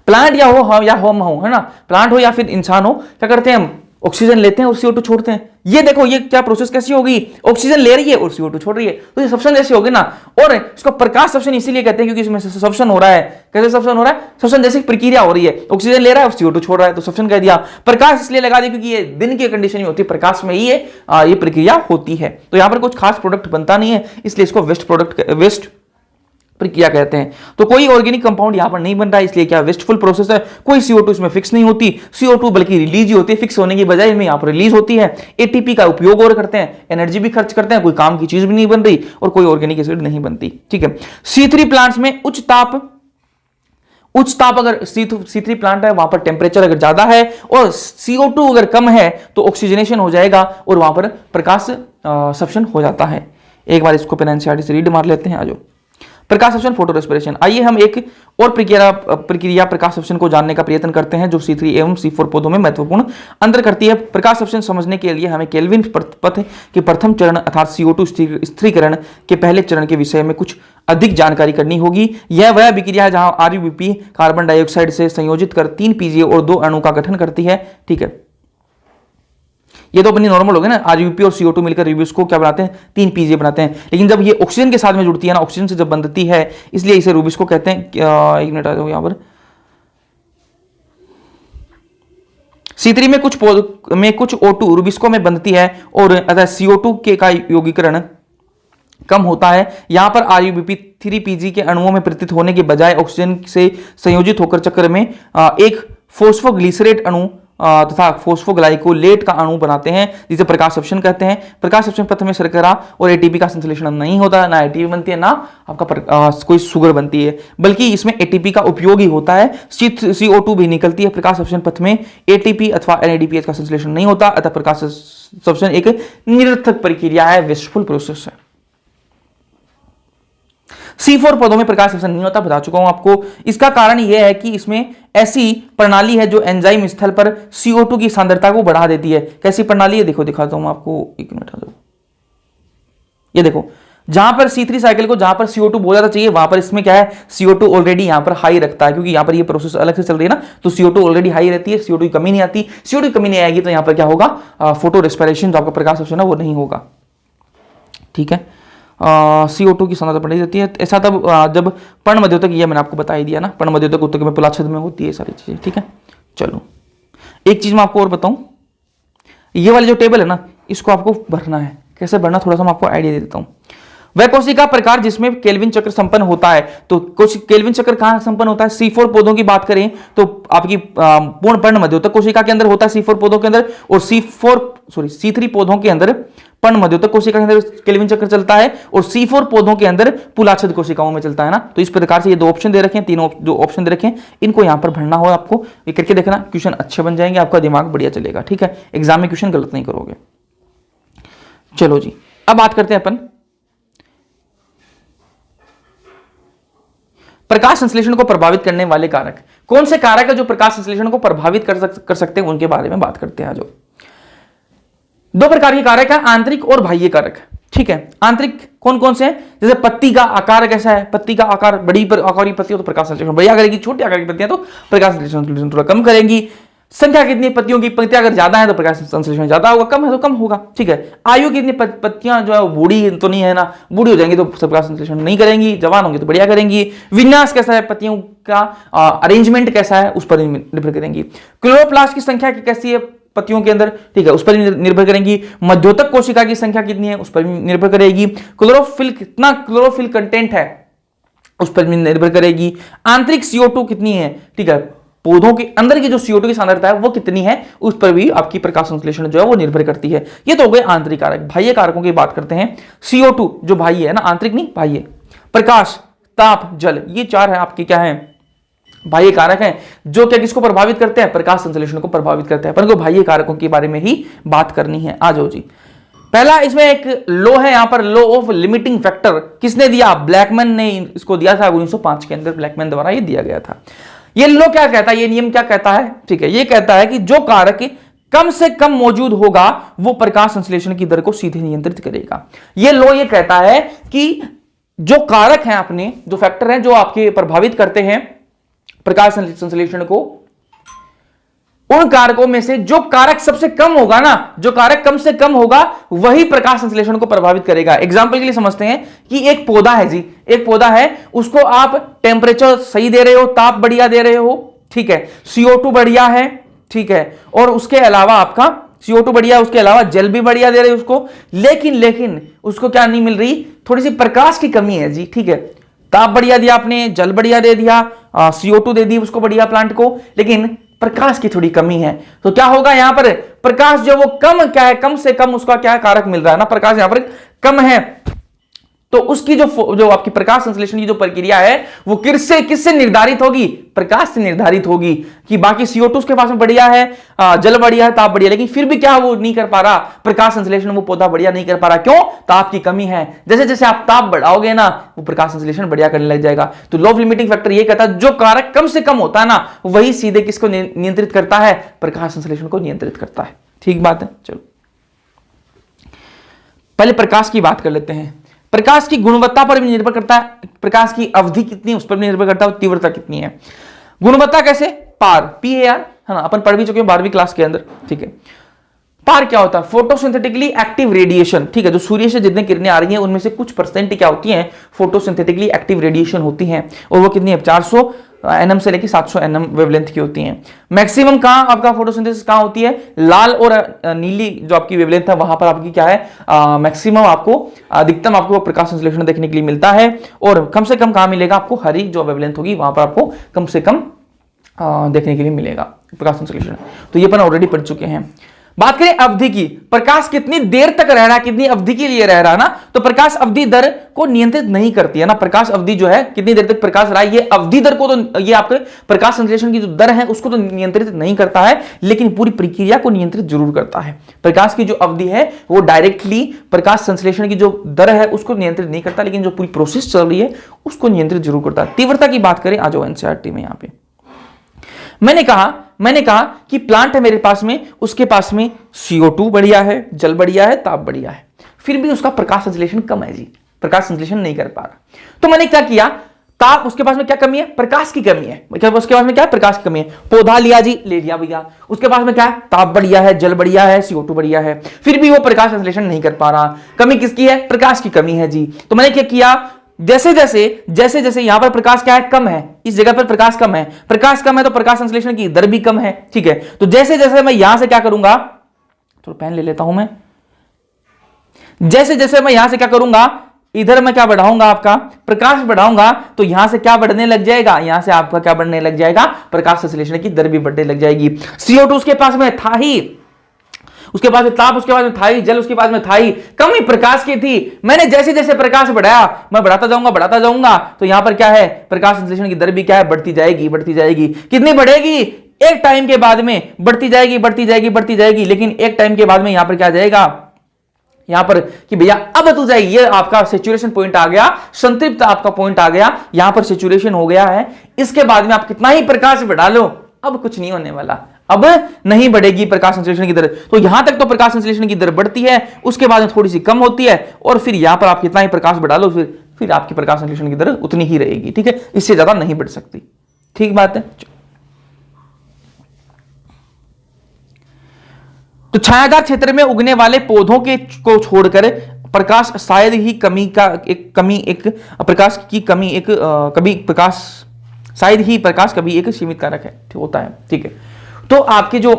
प्लांट या हम हो, है ना, प्लांट हो या फिर इंसान हो, क्या करते हैं हम? ऑक्सीजन लेते हैं और CO2 छोड़ते हैं। ये देखो ये क्या प्रोसेस कैसी होगी? ऑक्सीजन ले रही है और CO2 छोड़ रही है, तो ये सब्सटेंस जैसी होगी ना। और इसको प्रकाश सब्सटेंस इसीलिए कहते हैं क्योंकि इसमें सब्सटेंस हो रहा है। कैसे सब्सटेंस हो रहा है? सब्सटेंस जैसी प्रक्रिया हो रही है, ऑक्सीजन ले रहा है और CO2 छोड़ रहा है, तो सब्सटेंस कह दिया। प्रकाश इसलिए लगा दिया क्योंकि ये दिन की कंडीशन में होती है, प्रकाश में ही ये प्रक्रिया होती है। तो यहां पर कुछ खास प्रोडक्ट बनता नहीं है, इसलिए इसको वेस्ट प्रक्रिया कहते हैं। तो कोई ऑर्गेनिक कंपाउंड यहां पर नहीं बन रहा है, इसलिए क्या वेस्टफुल प्रोसेस है। कोई CO2 इसमें फिक्स नहीं होती, CO2 बल्कि रिलीज ही होती है, फिक्स होने की बजाय में यहां पर रिलीज होती है। ATP का उपयोग और करते हैं, एनर्जी भी खर्च करते हैं, कोई काम की चीज भी नहीं बन रही और कोई ऑर्गेनिक एसिड नहीं बनती, ठीक है। C3 प्लांट्स में उच्च ताप अगर C3 प्लांट है वहां पर टेम्परेचर अगर ज्यादा है और CO2 अगर कम है तो ऑक्सीजनेशन हो जाएगा और वहां पर प्रकाश संश्लेषण हो जाता है। एक बार इसको पेन NCERT से रीड मार लेते हैं। आज प्रकाश संश्लेषण, फोटो रेस्पिरेशन। आइए हम एक और प्रक्रिया प्रकाश संश्लेषण को जानने का प्रयत्न करते हैं जो C3 एवं C4 पौधों में महत्वपूर्ण अंतर करती है। प्रकाश संश्लेषण समझने के लिए हमें केल्विन पथ के प्रथम चरण अर्थात CO2 स्थिरीकरण के पहले चरण के विषय में कुछ अधिक जानकारी करनी होगी। यह वह विक्रिया है जहां RUBP कार्बन डाइऑक्साइड से संयोजित कर 3 PGA और 2 अणु का गठन करती है, ठीक है। ये तो अपनी नॉर्मल हो गया ना, आरयूबीपी और CO2 मिलकर रूबिस्को को क्या बनाते हैं, 3 PGA बनाते हैं। लेकिन जब ये ऑक्सीजन के साथ में जुड़ती है ना, ऑक्सीजन से जब बंधती है, इसलिए इसे रूबिस्को कहते हैं। एक मिनट आ जाओ यहां पर। C3 में कुछ O2 रूबिस्को में बंधती है और अतः CO2 के का यौगीकरण कम होता है। यहां पर आरयूबीपी 3 के अणुओं में प्रतीत होने के बजाय ऑक्सीजन से संयोजित होकर चक्र में एक फोस्फोग्लिसरेट अणु तथा फोस्फोग्लाइकोलेट का अणु बनाते हैं, जिसे प्रकाश संश्लेषण कहते हैं। प्रकाश संश्लेषण पथ में शर्करा और एटीपी का संश्लेषण नहीं होता, ना एटीपी बनती है, ना आपका कोई शुगर बनती है, बल्कि इसमें एटीपी का उपयोग ही होता है। CO2 भी निकलती है। प्रकाश संश्लेषण पथ में एटीपी अथवा NADPH का संश्लेषण नहीं होता, अतः प्रकाश संश्लेषण एक निरर्थक प्रक्रिया है, वेस्टफुल प्रोसेस है। C4 पौधों में प्रकाश संश्लेषण नहीं होता, बता चुका हूं आपको। इसका कारण यह है कि इसमें ऐसी प्रणाली है जो एंजाइम स्थल पर CO2 की सांद्रता को बढ़ा देती है। कैसी प्रणाली है, देखो दिखाता हूं आपको, एक मिनट आ जाओ। ये देखो, जहां पर C3 साइकिल को, जहां पर CO2 बहुत ज्यादा चाहिए, वहां पर इसमें क्या है, CO2 ऑलरेडी यहां पर हाई रखता है, क्योंकि यहां पर ये प्रोसेस अलग से चल रही है ना, तो CO2 ऑलरेडी हाई रहती है, CO2 की कमी नहीं आती। CO2 की कमी नहीं आएगी तो यहां पर क्या होगा, फोटो रेस्पिरेशन, जो आपका प्रकाश संश्लेषण है वो नहीं होगा। ठीक है, CO2 की सांद्रता बढ़ी रहती है। ऐसा तब जब पर्णमध्योतक, ये मैंने आपको बता ही दिया ना, पर्णमध्योतक ऊतक में पुलाछद में होती है सारी चीजें। ठीक है, चलो एक चीज मैं आपको और बताऊं, ये वाली जो टेबल है ना, इसको आपको भरना है। कैसे भरना, थोड़ा सा मैं आपको आइडिया दे देता हूं। वह कोशिका प्रकार जिसमें केल्विन चक्र संपन्न होता है, तो कुछ केल्विन चक्र कहां संपन्न होता है, C4 पौधों की बात करें तो आपकी पूर्ण पर्णमध्योतक कोशिका के अंदर होता है, C4 पौधों के अंदर, और C3 पौधों के अंदर पर्णमध्योतक कोशिका के अंदर केल्विन चक्र चलता है, और C4 पौधों के अंदर पुलाछद कोशिकाओं में चलता है ना। तो इस प्रकार से ये दो ऑप्शन दे रखे हैं, तीनों जो ऑप्शन दे रखे हैं, इनको यहां पर भरना हो आपको, ये करके देखना, क्वेश्चन अच्छे बन जाएंगे, आपका दिमाग बढ़िया चलेगा। ठीक है, एग्जाम में क्वेश्चन गलत नहीं करोगे। चलो जी, अब बात करते हैं अपन प्रकाश संश्लेषण को प्रभावित करने वाले कारक। कौन से कारक है जो प्रकाश संश्लेषण को प्रभावित कर सकते हैं, उनके बारे में बात करते हैं। जो दो प्रकार के कारक है, आंतरिक और बाह्य कारक। ठीक है, आंतरिक कौन कौन से हैं, जैसे पत्ती का आकार कैसा है, पत्ती का आकार, बड़ी आकार की पत्ती हो तो प्रकाश संश्लेषण बढ़िया करेगी, छोटी आकार की पत्तियां तो प्रकाश संश्लेषण थोड़ा कम करेंगी। संख्या कितनी पत्तियों की, पत्तियां अगर ज्यादा है तो प्रकाश संश्लेषण ज्यादा होगा, कम है तो कम होगा। ठीक है, आयु कितनी पत्तियां जो है बूढ़ी तो नहीं है ना, बूढ़ी हो जाएंगी तो प्रकाश संश्लेषण नहीं करेंगी, जवान होंगी तो बढ़िया करेंगी। विन्यास कैसा है पत्तियों का, अरेंजमेंट कैसा है, उस पर निर्भर करेंगी। क्लोरोप्लास्ट की संख्या कैसी है पत्तियों के अंदर, ठीक है, उस पर निर्भर करेंगी। मध्योतक कोशिका की संख्या कितनी है, उस पर निर्भर करेगी। क्लोरोफिल, कितना क्लोरोफिल कंटेंट है, उस पर निर्भर करेगी। आंतरिक CO2 कितनी है, ठीक है, पौधों के अंदर की जो CO2 की सांद्रता है वो कितनी है, उस पर भी आपकी प्रकाश संश्लेषण जो है वो निर्भर करती है। ये तो हो गए आंतरिक कारक। बाह्य कारकों की बात करते हैं। CO2 जो बाह्य है ना, आंतरिक नहीं बाह्य, प्रकाश, ताप, जल, ये चार है आपके क्या है, बाह्य कारक हैं, जो क्या किसको प्रभावित करते हैं, प्रकाश संश्लेषण को प्रभावित करते हैं। पर को बाह्य कारकों के बारे में ही बात करनी है। आ जाओ जी, पहला इसमें एक लो है, यहां पर लो ऑफ लिमिटिंग फैक्टर किसने दिया, ब्लैकमैन ने इसको दिया था 1905 के अंदर, ब्लैकमैन द्वारा ये दिया गया था। ये लो क्या कहता है, ये नियम क्या कहता है, ठीक है, ये कहता है कि जो कारक कम से कम मौजूद होगा वो प्रकाश संश्लेषण की दर को सीधे नियंत्रित करेगा। ये लो ये कहता है कि जो कारक हैं अपने, जो फैक्टर हैं जो आपके प्रभावित करते हैं प्रकाश संश्लेषण को, उन कारकों में से जो कारक सबसे कम होगा ना, जो कारक कम से कम होगा वही प्रकाश संश्लेषण को प्रभावित करेगा। एग्जांपल के लिए समझते हैं कि एक पौधा है जी, एक पौधा है, उसको आप टेम्परेचर सही दे रहे हो, ताप बढ़िया दे रहे हो, ठीक है, CO2 बढ़िया है, ठीक है, और उसके अलावा आपका CO2 बढ़िया, उसके अलावा जल भी बढ़िया दे रहे हो उसको, लेकिन उसको क्या नहीं मिल रही, थोड़ी सी प्रकाश की कमी है जी। ठीक है, ताप बढ़िया दिया आपने, जल बढ़िया दे दिया, CO2 दे दी उसको बढ़िया प्लांट को, लेकिन प्रकाश की थोड़ी कमी है। तो क्या होगा, यहां पर प्रकाश जो वो कम क्या है, कम से कम उसका क्या कारक मिल रहा है ना, प्रकाश यहां पर कम है, तो उसकी जो आपकी प्रकाश संश्लेषण की जो प्रक्रिया है वो किससे निर्धारित होगी, प्रकाश से निर्धारित होगी। कि बाकी CO2 उसके पास में बढ़िया है, जल बढ़िया है, ताप बढ़िया, लेकिन फिर भी क्या वो नहीं कर पा रहा, प्रकाश संश्लेषण वो पौधा बढ़िया नहीं कर पा रहा। क्यों, ताप की कमी है। जैसे जैसे आप ताप बढ़ाओगे ना, वो प्रकाश संश्लेषण बढ़िया करने लग जाएगा। तो लॉ ऑफ लिमिटिंग फैक्टर ये कहता है जो कारक कम से कम होता है ना, वही सीधे किसको नियंत्रित करता है, प्रकाश संश्लेषण को नियंत्रित करता है। ठीक बात है। चलो पहले प्रकाश की बात कर लेते हैं। प्रकाश की गुणवत्ता पर भी निर्भर करता है, प्रकाश की अवधि कितनी है उस पर भी निर्भर करता है, तीव्रता कितनी है। गुणवत्ता कैसे, PAR है ना, अपन पढ़ भी चुके हैं 12वीं क्लास के अंदर। ठीक है, पार क्या होता है? फोटोसिंथेटिकली एक्टिव रेडिएशन, ठीक है, जो सूर्य से जितनी किरणें आ रही हैं उनमें से कुछ परसेंट क्या होती हैं? फोटोसिंथेटिकली एक्टिव रेडिएशन होती हैं, और वो कितनी है? 400 nm से लेकर 700 nm वेवलेंथ की होती हैं। मैक्सिमम कहां आपका फोटोसिंथेसिस कहां होती है? लाल और नीली जो आपकी वेवलेंथ है वहां पर आपकी क्या है? मैक्सिमम आपको अधिकतम आपको प्रकाश संश्लेषण देखने के लिए मिलता है, और कम से कम कहां मिलेगा आपको? हरी जो वेवलेंथ होगी वहां पर आपको कम से कम देखने के लिए मिलेगा प्रकाश संश्लेषण। तो ये अपन ऑलरेडी पढ़ चुके हैं। बात करें अवधि की, प्रकाश कितनी देर तक रह रहा है, कितनी अवधि के लिए रह रहा है ना, तो प्रकाश अवधि दर को नियंत्रित नहीं करती है ना। प्रकाश अवधि जो है कितनी देर तक प्रकाश रहा है, ये अवधि दर को तो, ये आपके प्रकाश संश्लेषण की जो दर है उसको तो नियंत्रित नहीं करता है, लेकिन पूरी प्रक्रिया को नियंत्रित जरूर करता है। प्रकाश की जो अवधि है वो डायरेक्टली प्रकाश संश्लेषण की जो दर है उसको नियंत्रित नहीं करता, लेकिन जो पूरी प्रोसेस चल रही है उसको नियंत्रित जरूर करता है। तीव्रता की बात करें, आ जाओ एनसीईआरटी में। यहां पे मैंने कहा कि प्लांट है मेरे पास में, उसके पास में CO2 बढ़िया है, जल बढ़िया है, ताप बढ़िया है, फिर भी उसका प्रकाश संश्लेषण कम है जी, प्रकाश संश्लेषण नहीं कर पा रहा। तो मैंने क्या किया? ताप, उसके पास में क्या कमी है? प्रकाश की कमी है। उसके पास में क्या है? प्रकाश की कमी है। पौधा लिया जी, ले लिया भैया, उसके पास में क्या है? ताप बढ़िया है, जल बढ़िया है, CO2 बढ़िया है, फिर भी वो प्रकाश संश्लेषण नहीं कर पा रहा। कमी किसकी है? प्रकाश की कमी है जी। तो मैंने क्या किया? जैसे जैसे यहां पर प्रकाश क्या है? कम है, इस जगह पर प्रकाश कम है, प्रकाश कम है तो प्रकाश संश्लेषण की दर भी कम है, ठीक है। तो जैसे जैसे मैं यहां से क्या करूंगा, थोड़ा पेन ले लेता हूं मैं, जैसे जैसे मैं यहां से क्या करूंगा, इधर मैं क्या बढ़ाऊंगा? आपका प्रकाश बढ़ाऊंगा, तो यहां से क्या बढ़ने लग जाएगा? यहां से आपका क्या बढ़ने लग जाएगा? प्रकाश संश्लेषण की दर भी बढ़ने लग जाएगी। CO2 उसके पास में था ही, उसके पास में ताप उसके पास में था ही, जल उसके पास में था ही, कमी प्रकाश की थी। मैंने जैसे जैसे प्रकाश बढ़ाया, मैं बढ़ाता जाऊंगा, तो यहां पर क्या है? प्रकाश संश्लेषण की दर भी क्या है? बढ़ती जाएगी। कितनी बढ़ेगी? एक टाइम के बाद में बढ़ती जाएगी, लेकिन एक टाइम के बाद में यहां पर क्या जाएगा? यहां पर कि भैया अब तो जाइए, ये आपका सेचुरेशन पॉइंट आ गया, संतृप्त आपका पॉइंट आ गया, यहां पर सेचुरेशन हो गया है। इसके बाद में आप कितना ही प्रकाश बढ़ा लो, अब कुछ नहीं होने वाला, अब नहीं बढ़ेगी प्रकाश संश्लेषण की दर। तो यहां तक तो प्रकाश संश्लेषण की दर बढ़ती है, उसके बाद में थोड़ी सी कम होती है, और फिर यहां पर आप कितना ही प्रकाश बढ़ा लो, फिर आपकी प्रकाश संश्लेषण की दर उतनी ही रहेगी, ठीक है, इससे ज्यादा नहीं बढ़ सकती। ठीक बात है। तो छायादार क्षेत्र में उगने वाले पौधों के को छोड़कर प्रकाश शायद ही प्रकाश कभी एक सीमित कारक है, होता है, ठीक है। तो आपके जो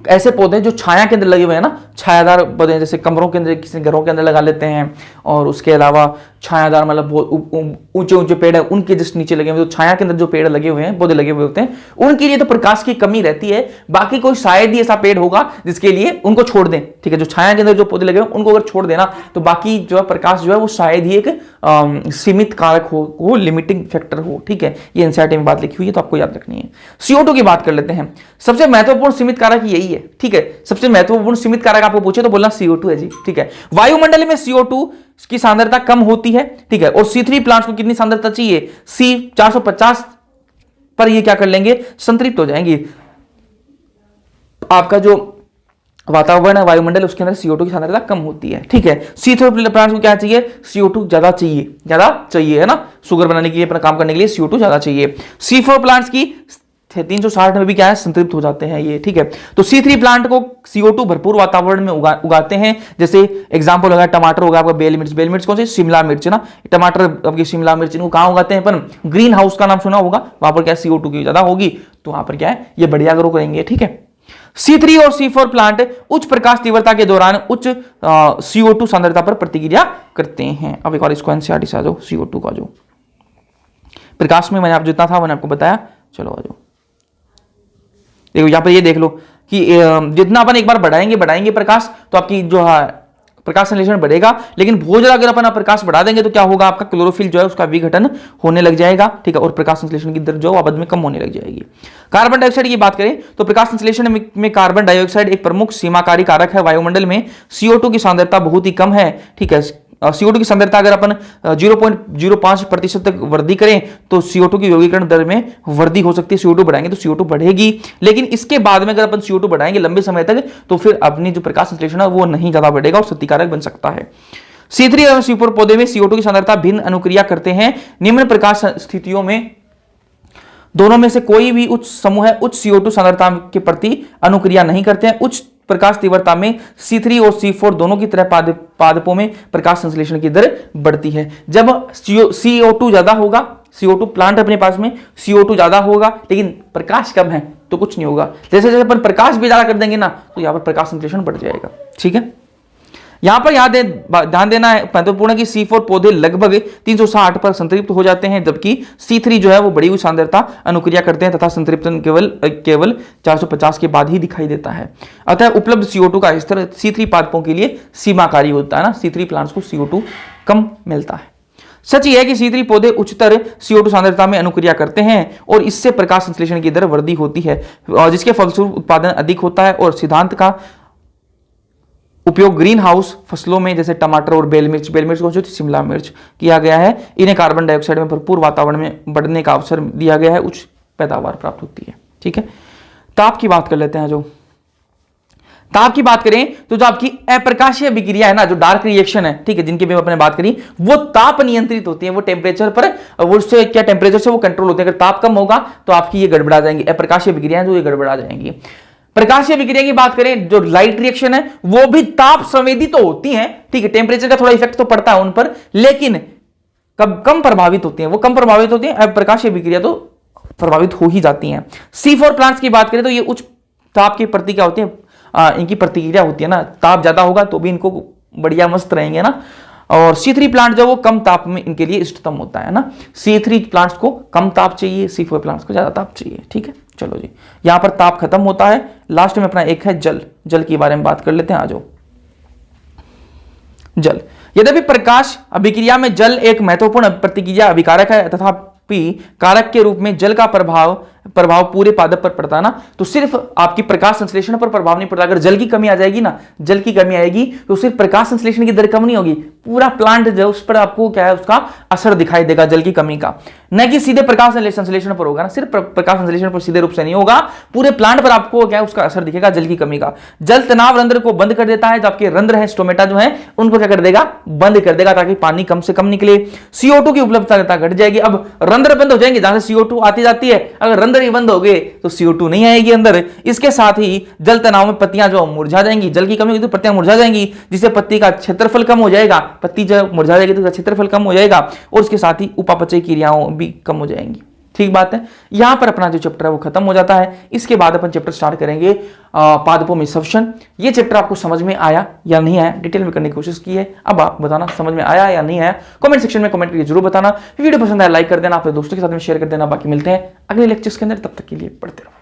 ऐसे पौधे जो छाया के अंदर लगे हुए हैं ना, छायादार पौधे, जैसे कमरों के अंदर, किसी घरों के अंदर लगा लेते हैं, और उसके अलावा छायादार मतलब बहुत ऊंचे पेड़ है उनके जस्ट नीचे लगे हुए, तो छाया के अंदर जो पेड़ लगे हुए हैं, पौधे लगे हुए होते हैं, उनके लिए तो प्रकाश की कमी रहती है। बाकी कोई शायद ही ऐसा पेड़ होगा जिसके लिए उनको छोड़ दें, ठीक है, जो छाया के अंदर जो पौधे लगे हुए उनको अगर छोड़ देना, तो बाकी जो है प्रकाश जो है वो शायद ही एक सीमित कारक हो, वो लिमिटिंग फैक्टर हो, ठीक है। ये एनसीईआरटी में बात लिखी हुई है, तो आपको याद रखनी है। CO2 की बात कर लेते हैं। सबसे महत्वपूर्ण सीमित कारक यही है, ठीक है, सबसे महत्वपूर्ण सीमित कारक आपको पूछे तो बोलना CO2 है जी, ठीक है। वायुमंडल में CO2 की सांद्रता कम होती है, ठीक है, और C3 प्लांट्स को कितनी सांद्रता चाहिए? 450 पर ये क्या कर लेंगे? संतृप्त हो जाएंगे। आपका जो वातावरण है, वायुमंडल, उसके अंदर CO2 की सांद्रता कम होती है, ठीक है। C3 प्लांट्स को क्या चाहिए? CO2 ज्यादा चाहिए, है ना, शुगर बनाने के लिए, अपना काम करने के लिए CO2 ज्यादा चाहिए। C4 प्लांट्स की 360 में भी क्या है? संतृप्त हो जाते हैं ये, ठीक है। तो C3 प्लांट को CO2 भरपूर वातावरण में उगाते हैं। जैसे एग्जांपल होगा टमाटर होगा आपका, बेल मिर्च कौन सी? शिमला मिर्च, ना, टमाटर आपकी शिमला मिर्च, इनको कहां उगाते हैं अपन? ग्रीन हाउस का नाम सुना होगा, वहां पर क्या CO2 की ज्यादा होगी, तो वहां पर क्या है? ये बढ़िया ग्रो करेंगे, ठीक है। C3 और C4 प्लांट उच्च प्रकाश तीव्रता के दौरान उच्च CO2 सांद्रता पर प्रतिक्रिया करते हैं। अब एक और इसको एनसीईआरटी से आ जाओ, CO2 का जो प्रकाश में मैंने आप जितना था मैंने आपको बताया। चलो आ जाओ, देखो यहां पर ये देख लो कि जितना अपन एक बार बढ़ाएंगे प्रकाश, तो आपकी जो है प्रकाश संश्लेषण बढ़ेगा, लेकिन बहुत ज्यादा अगर अपन प्रकाश बढ़ा देंगे तो क्या होगा? आपका क्लोरोफिल जो है उसका विघटन होने लग जाएगा, ठीक है, और प्रकाश संश्लेषण की दर जो आबाद में कम होने लग जाएगी। कार्बन डाइऑक्साइड की बात करें तो प्रकाश संश्लेषण में कार्बन डाइऑक्साइड एक प्रमुख सीमाकारी कारक है। वायुमंडल में CO2 की सांद्रता बहुत ही कम है, ठीक है। CO2 की सांद्रता अगर अपन 0.05% तक वृद्धि करें तो CO2 की यौगिकरण दर में वृद्धि हो सकती है। CO2 बढ़ाएंगे तो CO2 बढ़ेगी, लेकिन इसके बाद में अगर अपन CO2 बढ़ाएंगे लंबे समय तक, तो फिर अपनी जो प्रकाश संश्लेषण है वो नहीं ज्यादा बढ़ेगा और क्षतिकारक बन सकता है। C3 और C4 पौधे में CO2 की सांद्रता भिन्न अनुक्रिया करते हैं। निम्न प्रकाश स्थितियों में दोनों में से कोई भी उच्च समूह है उच्च CO2 सांद्रता के प्रति अनुक्रिया नहीं करते हैं। उच्च प्रकाश तीव्रता में C3 और C4 दोनों की तरह पादपों में प्रकाश संश्लेषण की दर बढ़ती है। जब CO2 ज्यादा होगा, CO2 प्लांट अपने पास में CO2 ज्यादा होगा लेकिन प्रकाश कम है तो कुछ नहीं होगा। जैसे जैसे अपन प्रकाश भी ज्यादा कर देंगे ना तो यहां पर प्रकाश संश्लेषण बढ़ जाएगा। ठीक है, यहां पर ध्यान देना है महत्वपूर्ण है कि C4 पौधे लगभग 360 पर संतृप्त हो जाते हैं, जबकि C3 जो है वो बड़ी हुई सांद्रता अनुक्रिया करते हैं तथा संतृप्तन केवल 450 के बाद ही दिखाई देता है। अतः उपलब्ध CO2 का स्तर C3 पादपों के लिए सीमाकारी होता है ना, C3 प्लांट्स को CO2 कम मिलता है। सच यह है कि C3 पौधे उच्चतर CO2 सांद्रता में अनुक्रिया करते हैं और इससे प्रकाश संश्लेषण की दर वृद्धि होती है, जिसके फलस्वरूप उत्पादन अधिक होता है। और सिद्धांत का उपयोग ग्रीन हाउस फसलों में जैसे टमाटर और बेल मिर्च को जो शिमला मिर्च किया गया है। इन्हें कार्बन डाइऑक्साइड में भरपूर वातावरण में बढ़ने का अवसर दिया गया है, उच्च पैदावार प्राप्त होती है। ठीक है, ताप की बात कर लेते हैं। जो ताप की बात करें तो जो आपकी अप्रकाशीय विक्रिया है ना, जो डार्क रिएक्शन है, ठीक है, जिनकी भी अपने बात करी, वो ताप नियंत्रित होती है, वो टेम्परेचर पर, वो उससे क्या टेम्परेचर से वो कंट्रोल होते हैं। अगर ताप कम होगा तो आपकी ये गड़बड़ा जाएंगी, अप्रकाशीय विक्रियाएं जो ये गड़बड़ा जाएंगी। प्रकाशीय विक्रिया की बात करें, जो लाइट रिएक्शन है वो भी ताप संवेदी तो होती हैं, ठीक है, टेम्परेचर का थोड़ा इफेक्ट तो पड़ता है उन पर, लेकिन कम प्रभावित होती हैं, वो कम प्रभावित होती हैं। प्रकाशीय विक्रिया तो प्रभावित हो ही जाती हैं। C4 प्लांट्स की बात करें तो ये उच्च ताप की प्रतिक्रिया होती है, इनकी प्रतिक्रिया होती है ना, ताप ज्यादा होगा तो भी इनको बढ़िया मस्त रहेंगे ना। और C3 प्लांट जो वो कम ताप में इनके लिए इष्टतम होता है ना। C3 प्लांट्स को कम ताप चाहिए, C4 प्लांट्स को ज्यादा ताप चाहिए। ठीक है, चलो जी, यहां पर ताप खत्म होता है। लास्ट में अपना एक है जल के बारे में बात कर लेते हैं। आ जाओ, जल। यद्यपि प्रकाश अभिक्रिया में जल एक महत्वपूर्ण प्रतिक्रिया अभिकारक है, तथापि कारक के रूप में जल का प्रभाव पूरे पादप पर पड़ता है ना, तो सिर्फ आपकी प्रकाश संश्लेषण पर प्रभाव नहीं पड़ता। अगर जल की कमी आ जाएगी ना, जल की कमी आएगी तो सिर्फ प्रकाश संश्लेषण की दर कम नहीं होगी, पूरा प्लांट जो उस पर आपको क्या है उसका असर दिखाई देगा जल की कमी का, न कि सीधे प्रकाश संश्लेषण पर होगा ना। सिर्फ प्रकाश संश्लेषण पर सीधे रूप से नहीं होगा, पूरे प्लांट पर आपको क्या है उसका असर दिखेगा जल की कमी का। जल तनाव रंध्र को बंद कर देता है, जो आपके रंध्र है स्टोमेटा जो है उनको क्या कर देगा, बंद कर देगा, ताकि पानी कम से कम निकले। CO2 की उपलब्धता घट जाएगी। अब रंध्र बंद हो जाएंगे, जहां से CO2 आती जाती है, अगर रंध्र ही बंद हो गए तो CO2 नहीं आएगी अंदर। इसके साथ ही जल तनाव में पत्तियां जो मुरझा जाएंगी, जल की कमी होगी तो पत्तियां मुरझा जाएंगी, जिससे पत्ती का क्षेत्रफल कम हो जाएगा। पत्ती जब मुरझा जाएगी तो क्षेत्रफल कम हो जाएगा और उसके साथ ही उपापचय क्रियाओं भी कम हो जाएंगी। ठीक बात है। यहां पर अपना जो चैप्टर है वो खत्म हो जाता है। इसके बाद अपन चैप्टर स्टार्ट करेंगे पादपों में सब्शन। ये चैप्टर आपको समझ में आया या नहीं आया, डिटेल में करने की कोशिश की है। अब आप बताना समझ में आया या नहीं आया, कमेंट सेक्शन में कमेंट करके जरूर बताना। वीडियो पसंद आया लाइक कर देना, अपने दोस्तों के साथ में शेयर कर देना। बाकी मिलते हैं अगले लेक्चर्स के अंदर, तब तक के लिए पढ़ते रहो।